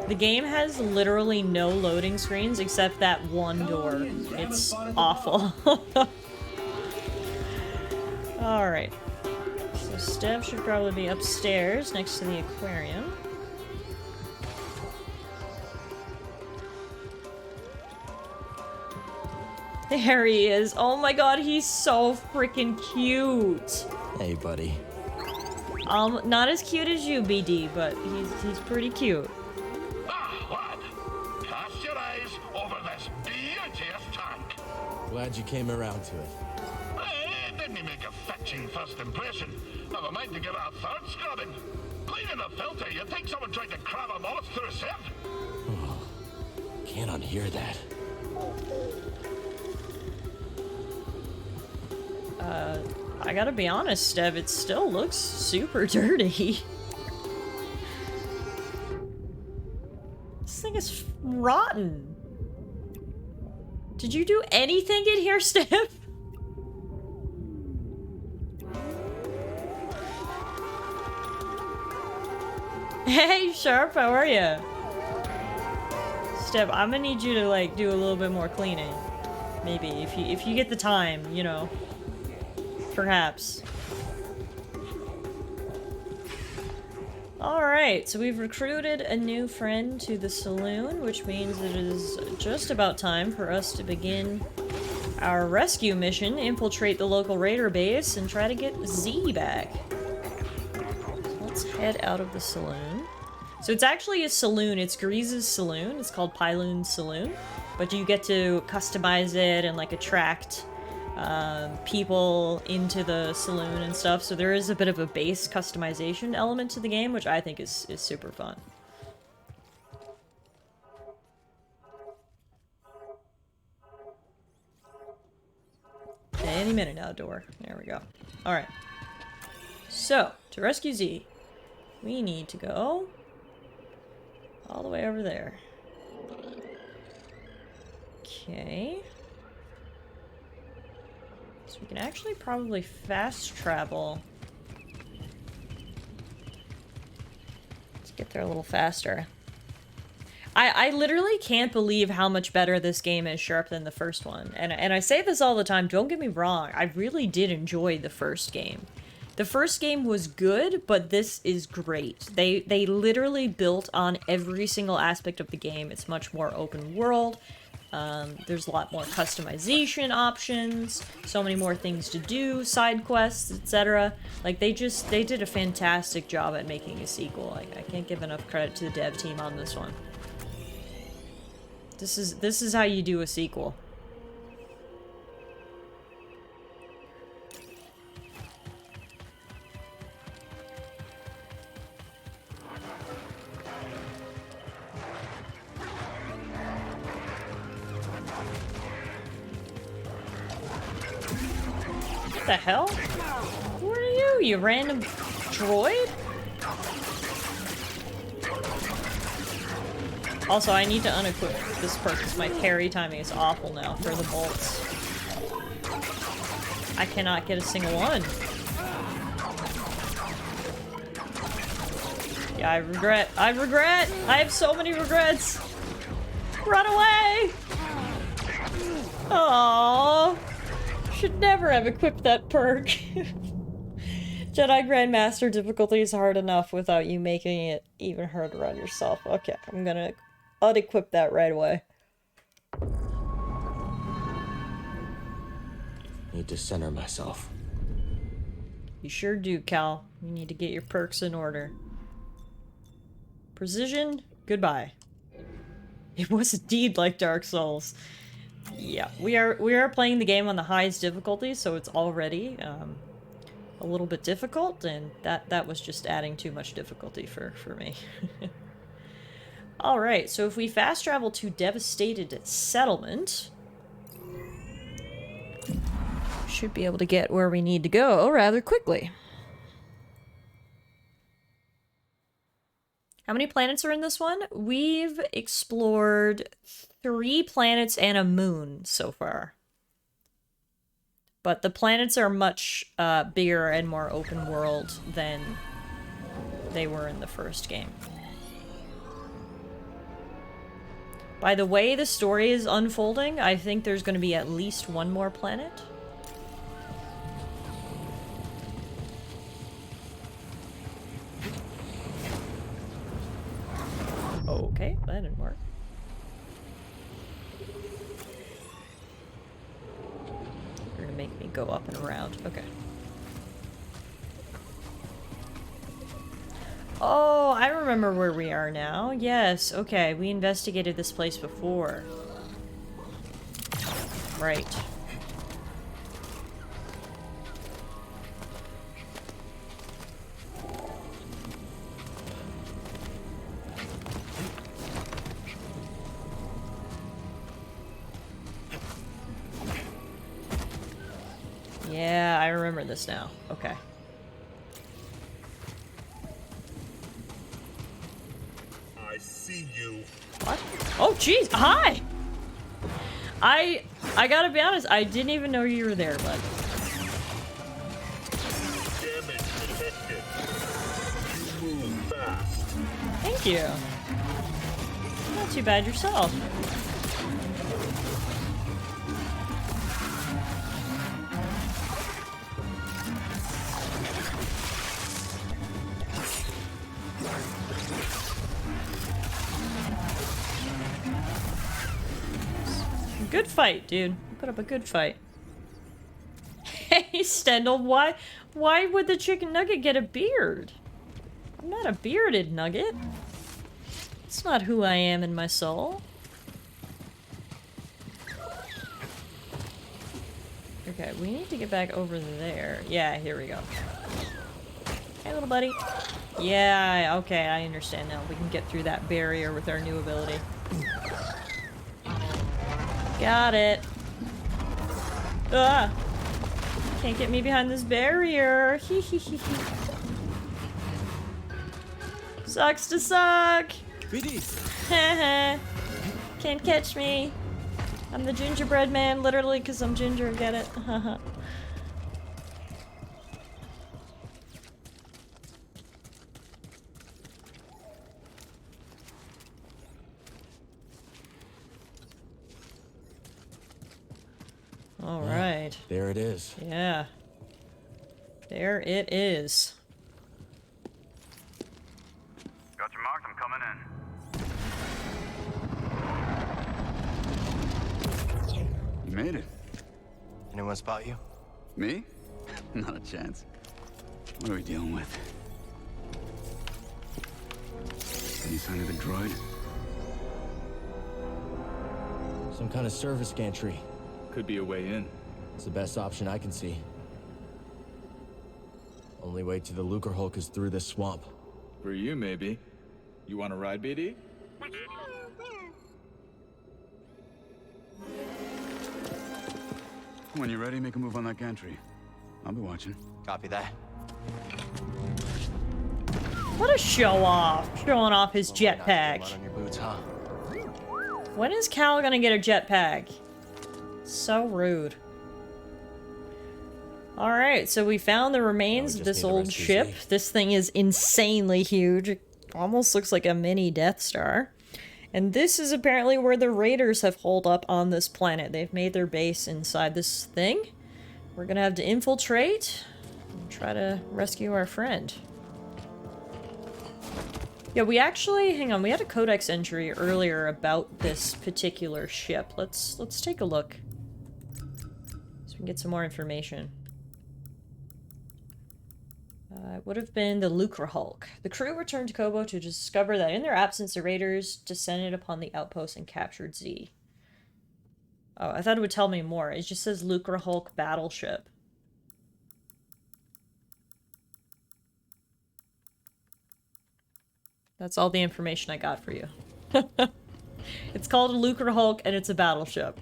The game has literally no loading screens except that one door. It's awful. Alright. So Steph should probably be upstairs next to the aquarium. There he is. Oh my god, he's so freaking cute. Hey, buddy. Not as cute as you, BD, but he's pretty cute. Cast your eyes over this beauteous tank. Glad you came around to it. Didn't he make a fetching first impression? Never mind to give it a third scrubbing. Cleaning the filter, you'd think someone tried to crab a moth through a sieve. Oh, can't unhear that. I gotta be honest, Steph, it still looks super dirty. This thing is rotten. Did you do anything in here, Steph? Hey, Sharp, how are you? Steph, I'm gonna need you to, like, do a little bit more cleaning. Maybe, if you get the time, you know. Perhaps. Alright, so we've recruited a new friend to the saloon, which means it is just about time for us to begin our rescue mission, infiltrate the local raider base, and try to get Z back. So let's head out of the saloon. So it's actually a saloon, it's Grease's saloon, it's called Pyloon's Saloon, but you get to customize it and like attract people into the saloon and stuff, so there is a bit of a base customization element to the game, which I think is super fun. Any minute now, door. There we go. Alright. So, to rescue Z, we need to go all the way over there. Okay. So we can actually probably fast travel. Let's get there a little faster. I literally can't believe how much better this game is Sharp than the first one. And I say this all the time, don't get me wrong, I really did enjoy the first game. The first game was good, but this is great. They literally built on every single aspect of the game. It's much more open world. There's a lot more customization options, so many more things to do, side quests, etc. Like, they did a fantastic job at making a sequel. I can't give enough credit to the dev team on this one. This is how you do a sequel. What the hell? Who are you, you random droid? Also, I need to unequip this perk because my parry timing is awful now for the bolts. I cannot get a single one. Yeah, I regret. I have so many regrets. Run away! Aww. Should never have equipped that perk. Jedi Grandmaster difficulty is hard enough without you making it even harder on yourself. Okay, I'm gonna unequip that right away. need to center myself. You sure do, Cal. You need to get your perks in order. Precision, goodbye. It was indeed like Dark Souls. Yeah, we are playing the game on the highest difficulty, so it's already a little bit difficult, and that was just adding too much difficulty for me. Alright, so if we fast travel to Devastated Settlement, we should be able to get where we need to go rather quickly. How many planets are in this one? We've explored 3 planets and a moon so far. But the planets are much bigger and more open world than they were in the first game. By the way the story is unfolding, I think there's going to be at least 1 more planet. Okay, that didn't work. You're gonna make me go up and around. Okay. Oh, I remember where we are now. Yes, okay. We investigated this place before. Right. Yeah, I remember this now. Okay. I see you. What? Oh, jeez. Hi! I gotta be honest, I didn't even know you were there, bud. Damage detected. You move fast. Thank you. Not too bad yourself. Good fight, dude. You put up a good fight. Hey, Stendhal, why would the chicken nugget get a beard? I'm not a bearded nugget. It's not who I am in my soul. Okay, we need to get back over there. Yeah, here we go. Hey, little buddy. Yeah, okay, I understand now. We can get through that barrier with our new ability. Got it. Ah! Can't get me behind this barrier. Hee hee hee hee. Sucks to suck. Haha. Can't catch me. I'm the gingerbread man, literally, because I'm ginger. Get it? Haha. All right. There it is. Yeah. There it is. Got your mark, I'm coming in. You made it. Anyone spot you? Me? Not a chance. What are we dealing with? Any sign of the droid? Some kind of service gantry. Could be a way in. It's the best option I can see. Only way to the Lucre Hulk is through this swamp. For you, maybe. You want to ride, BD? When you're ready, make a move on that gantry. I'll be watching. Copy that. What a show off. Showing off his jetpack. On your boots, huh? When is Cal gonna get a jetpack? So rude. Alright, so we found the remains of this old ship. This thing is insanely huge. It almost looks like a mini Death Star. And this is apparently where the Raiders have holed up on this planet. They've made their base inside this thing. We're gonna have to infiltrate and try to rescue our friend. Yeah, we actually, hang on, we had a codex entry earlier about this particular ship. Let's take a look. So can get some more information. It would have been the Lucre Hulk. The crew returned to Kobo to discover that in their absence, the raiders descended upon the outpost and captured Z. Oh, I thought it would tell me more. It just says Lucre Hulk battleship. That's all the information I got for you. It's called a Lucre Hulk and it's a battleship.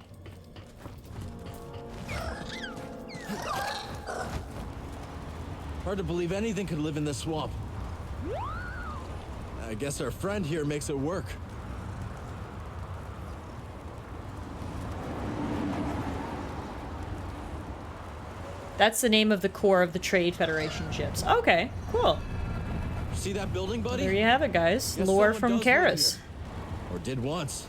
Hard to believe anything could live in this swamp. I guess our friend here makes it work. That's the name of the core of the Trade Federation ships. Okay, cool. See that building, buddy? There you have it, guys. Guess Lore someone from does live Karis. here. Or did once.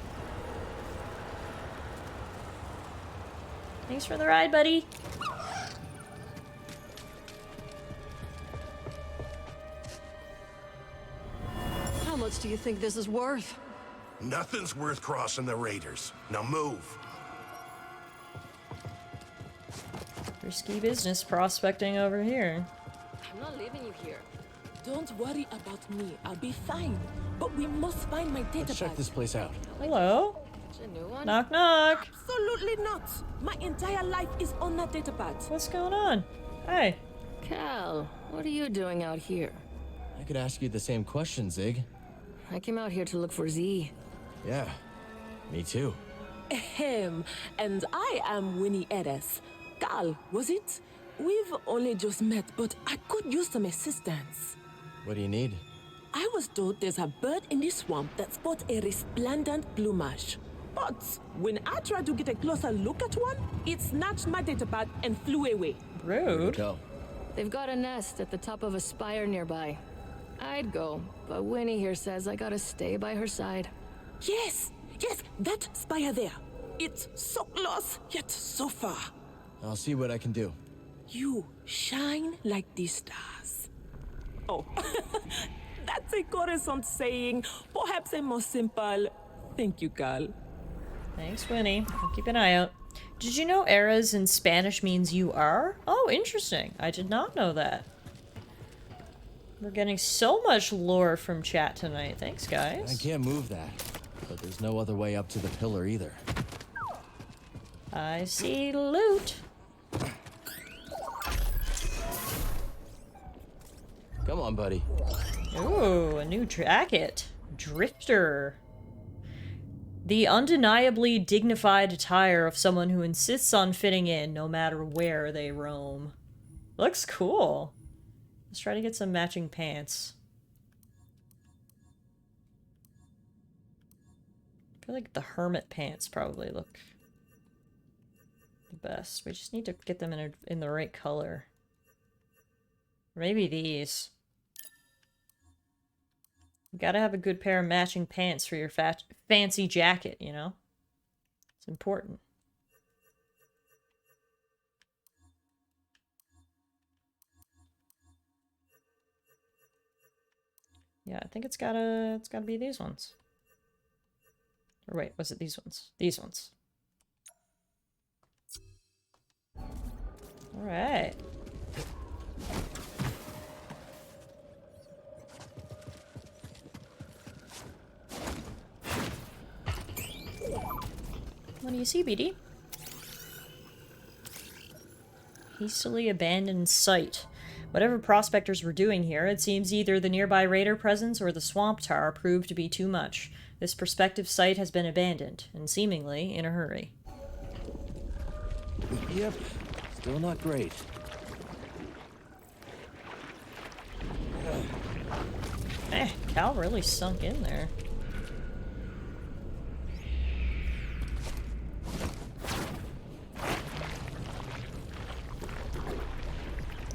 Thanks for the ride, buddy. How much do you think this is worth? Nothing's worth crossing the raiders. Now move. Risky business prospecting over here. I'm not leaving you here. Don't worry about me. I'll be fine. But we must find my data Let's check bag. this place out. Hello? It's a new one? Knock, knock. Absolutely not. My entire life is on that data pad. What's going on? Hey. Cal, what are you doing out here? I could ask you the same question, Zig. I came out here to look for Z. Yeah, me too. Ahem. And I am Winnie Eres. Cal, was it? We've only just met, but I could use some assistance. What do you need? I was told there's a bird in the swamp that sports a resplendent plumage. But when I tried to get a closer look at one, it snatched my datapad and flew away. Rude. Go. They've got a nest at the top of a spire nearby. I'd go, but Winnie here says I gotta stay by her side. Yes, that spire there. It's so close, yet so far. I'll see what I can do. You shine like the stars. Oh, that's a Coruscant saying, perhaps a more simple, thank you, Cal. Thanks, Winnie. I'll keep an eye out. Did you know eras in Spanish means you are? Oh, interesting. I did not know that. We're getting so much lore from chat tonight. Thanks, guys. I can't move that, but there's no other way up to the pillar either. I see loot. Come on, buddy. Ooh, a new jacket. Drifter. The undeniably dignified attire of someone who insists on fitting in no matter where they roam. Looks cool. Let's try to get some matching pants. I feel like the hermit pants probably look the best. We just need to get them in the right color. Maybe these. You gotta have a good pair of matching pants for your fancy jacket, you know? It's important. Yeah, I think it's gotta be these ones. Or wait, was it these ones? These ones. Alright. What do you see, BD? Hastily abandoned site. Whatever prospectors were doing here, it seems either the nearby raider presence or the swamp tower proved to be too much. This prospective site has been abandoned, and seemingly in a hurry. Yep, still not great. Cal really sunk in there.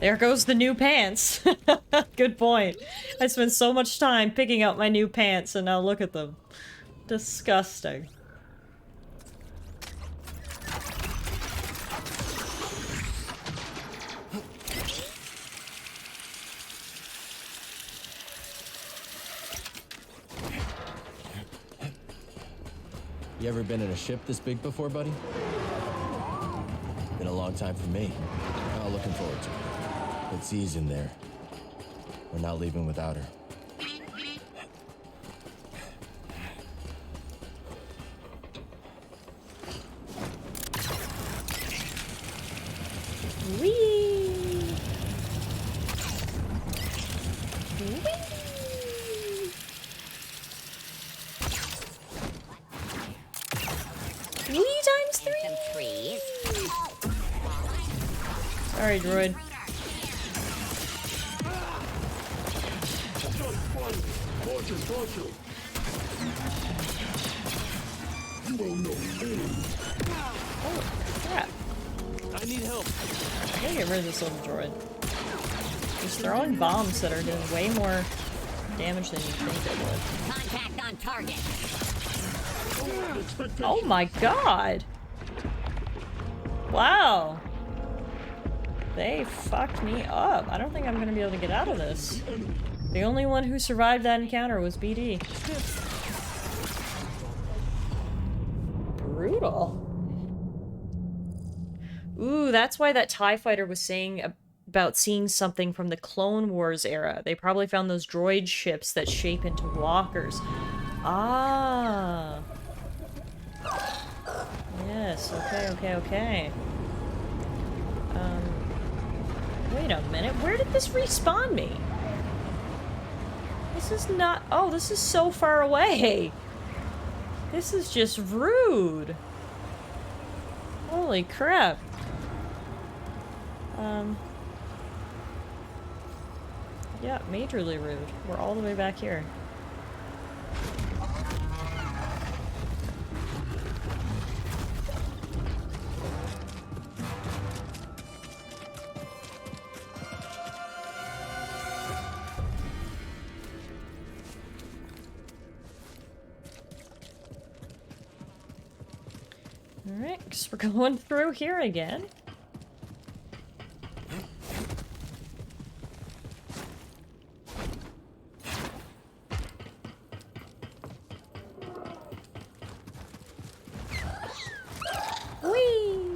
There goes the new pants. Good point. I spent so much time picking out my new pants and now look at them. Disgusting. You ever been in a ship this big before, buddy? Been a long time for me. Oh, looking forward to it. But Z's in there. We're not leaving without her. Whee! Whee times 3! Sorry, droid. Oh, crap. I need help. I gotta get rid of this little droid. He's throwing bombs that are doing way more damage than you think they would. Contact on target. Oh my god! Wow. They fucked me up. I don't think I'm gonna be able to get out of this. The only one who survived that encounter was BD. Brutal. Ooh, that's why that TIE fighter was saying about seeing something from the Clone Wars era. They probably found those droid ships that shape into walkers. Ah. Yes, okay. Wait a minute, where did this respawn me? This is not- oh, this is so far away! This is just rude! Holy crap. Yeah, majorly rude. We're all the way back here. Alright, guess we're going through here again. Whee!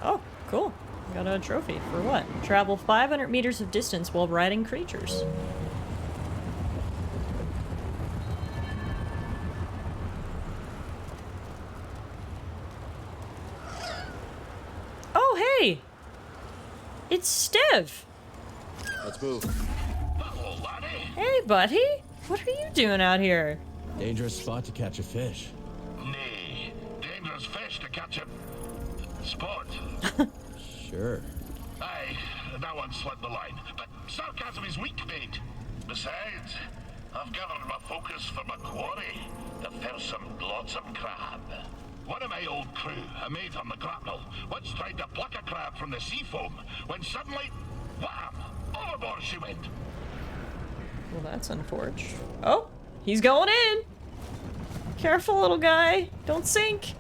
Oh, cool. Got a trophy. For what? Travel 500 meters of distance while riding creatures. Oh, hey! It's Stev! Let's move. Hey, buddy! What are you doing out here? Dangerous spot to catch a fish. Nay, dangerous fish to catch a spot. Sure. Aye, that one slipped the line, but sarcasm is weak, mate. Besides, I've gathered my focus for my quarry, the fearsome glotsome crab. One of my old crew, a mate on the grapnel, once tried to pluck a crab from the sea foam, when suddenly, wham! Overboard she went. Well, that's unfortunate. Oh, he's going in! Careful, little guy. Don't sink.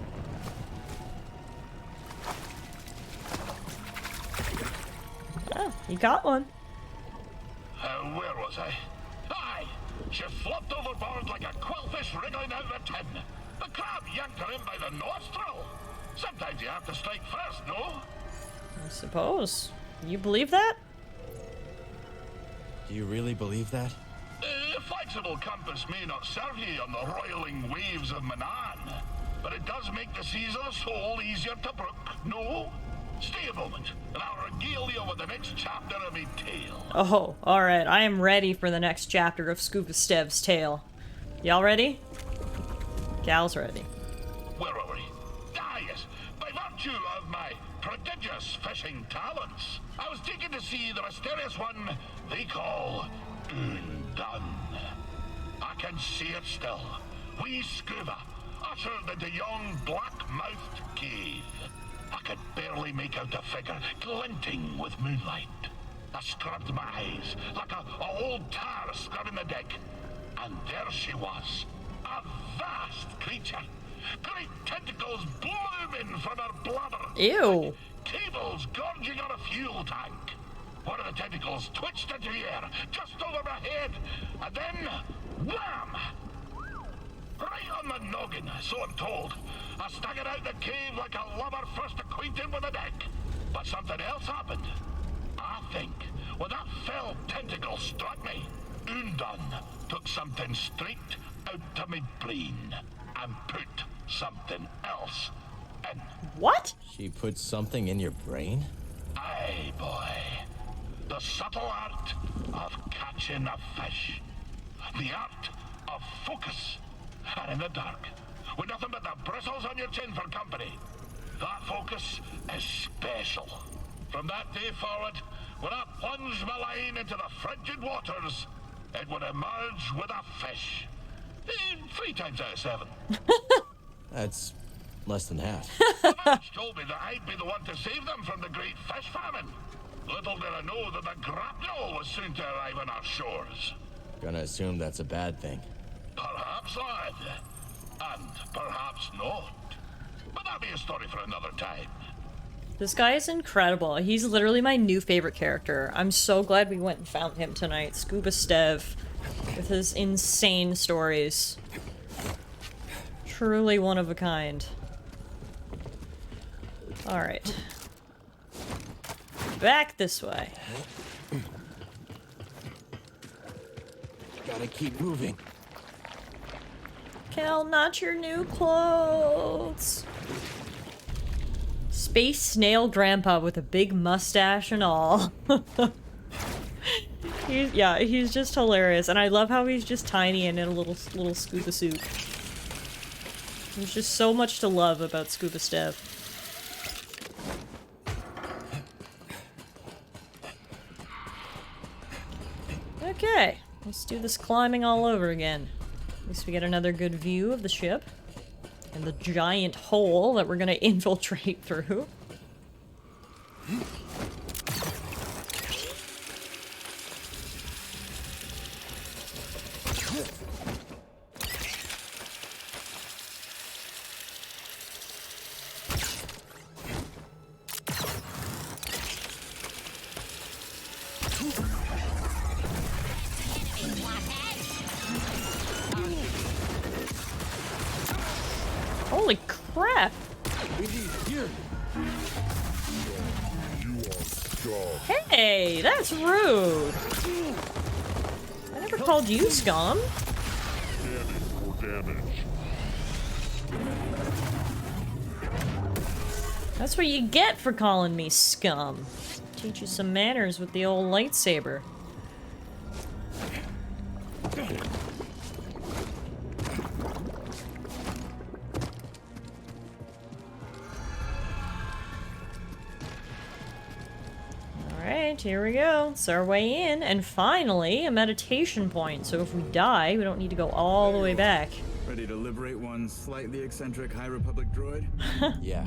Oh, you got one. Where was I? Aye! She flopped overboard like a quillfish wriggling out of a tin. The crab yanked her in by the nostril. Sometimes you have to strike first, no? I suppose. You believe that? Do you really believe that? A flexible compass may not serve you on the roiling waves of Manan, but it does make the seas of the soul easier to brook, no? Stay a moment, and I'll regale you with the next chapter of my tale. Oh, alright. I am ready for the next chapter of Scuba Stev's tale. Y'all ready? Gal's ready. Where are we? Ah, yes. By virtue of my prodigious fishing talents, I was taken to see the mysterious one they call Undone. I can see it still. Wee Scuba, ushered into yon black-mouthed cave. I could barely make out a figure glinting with moonlight. I scrubbed my eyes like a old tar scrubbing the deck. And there she was, a vast creature. Great tentacles blooming from her blubber. Ew. Cables gorging on a fuel tank. One of the tentacles twitched into the air just over my head, and then Wham! Right on the noggin, so I'm told. I staggered out the cave like a lover first acquainted with a deck. But something else happened. I think when that fell tentacle struck me, Undun took something straight out of my brain and put something else in. What? She put something in your brain? Aye, boy. The subtle art of catching a fish. The art of focus. And in the dark, with nothing but the bristles on your chin for company, that focus is special. From that day forward, when I plunged my line into the frigid waters, it would emerge with a fish. 3 times out of 7. That's less than half. The village told me that I'd be the one to save them from the great fish famine. Little did I know that the grapnel was soon to arrive on our shores. Gonna assume that's a bad thing. Perhaps, lad. And perhaps not. But that'll be a story for another time. This guy is incredible. He's literally my new favorite character. I'm so glad we went and found him tonight. Scuba Stev, with his insane stories. Truly one of a kind. Alright. Back this way. Gotta keep moving. Kel, not your new clothes. Space snail grandpa with a big mustache and all. He's just hilarious, and I love how he's just tiny and in a little scuba suit. There's just so much to love about Scuba Stev. Okay, let's do this climbing all over again. At least we get another good view of the ship. And the giant hole that we're gonna infiltrate through. Holy crap! Hey, that's rude! I never called you scum. That's what you get for calling me scum. Teach you some manners with the old lightsaber. Alright, here we go. It's our way in, and finally, a meditation point. So if we die, we don't need to go all the way back. Ready to liberate one slightly eccentric High Republic droid? Yeah.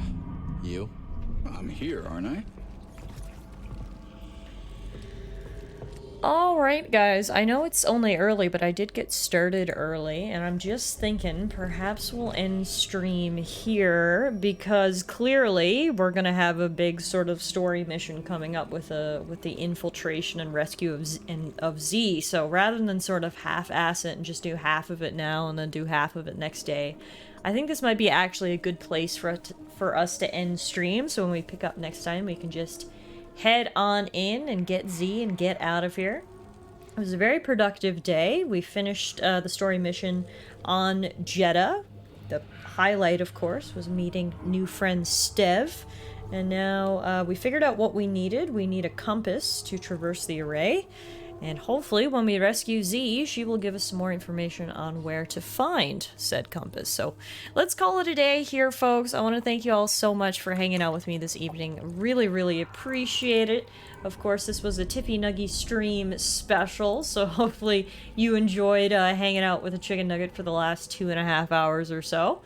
You? I'm here, aren't I? Alright guys, I know it's only early, but I did get started early, and I'm just thinking perhaps we'll end stream here, because clearly we're gonna have a big sort of story mission coming up with the infiltration and rescue of Z, so rather than sort of half-ass it and just do half of it now and then do half of it next day, I think this might be actually a good place for us to end stream, so when we pick up next time we can just head on in and get Z and get out of here. It was a very productive day. We finished the story mission on Jeddah. The highlight, of course, was meeting new friend Stev. And now we figured out what we needed. We need a compass to traverse the array. And hopefully when we rescue Z, she will give us some more information on where to find said compass. So let's call it a day here, folks. I want to thank you all so much for hanging out with me this evening. Really, really appreciate it. Of course, this was a Tiffy Nuggy stream special, so hopefully you enjoyed hanging out with a chicken nugget for the last 2.5 hours or so.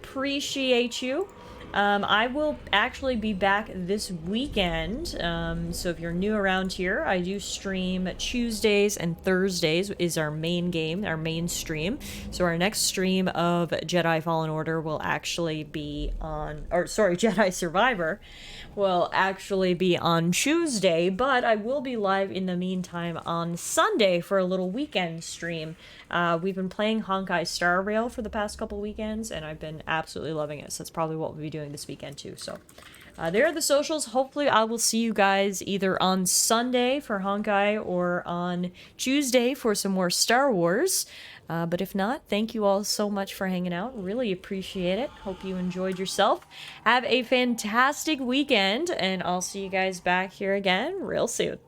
Appreciate you. I will actually be back this weekend, so if you're new around here, I do stream Tuesdays and Thursdays is our main game, our main stream. So our next stream of Jedi Fallen Order will actually be on, or sorry, Jedi Survivor will actually be on Tuesday, but I will be live in the meantime on Sunday for a little weekend stream. We've been playing Honkai Star Rail for the past couple weekends, and I've been absolutely loving it, so that's probably what we'll be doing this weekend too. So there are the socials. Hopefully I will see you guys either on Sunday for Honkai or on Tuesday for some more Star Wars. But if not, thank you all so much for hanging out. Really appreciate it. Hope you enjoyed yourself. Have a fantastic weekend, and I'll see you guys back here again real soon.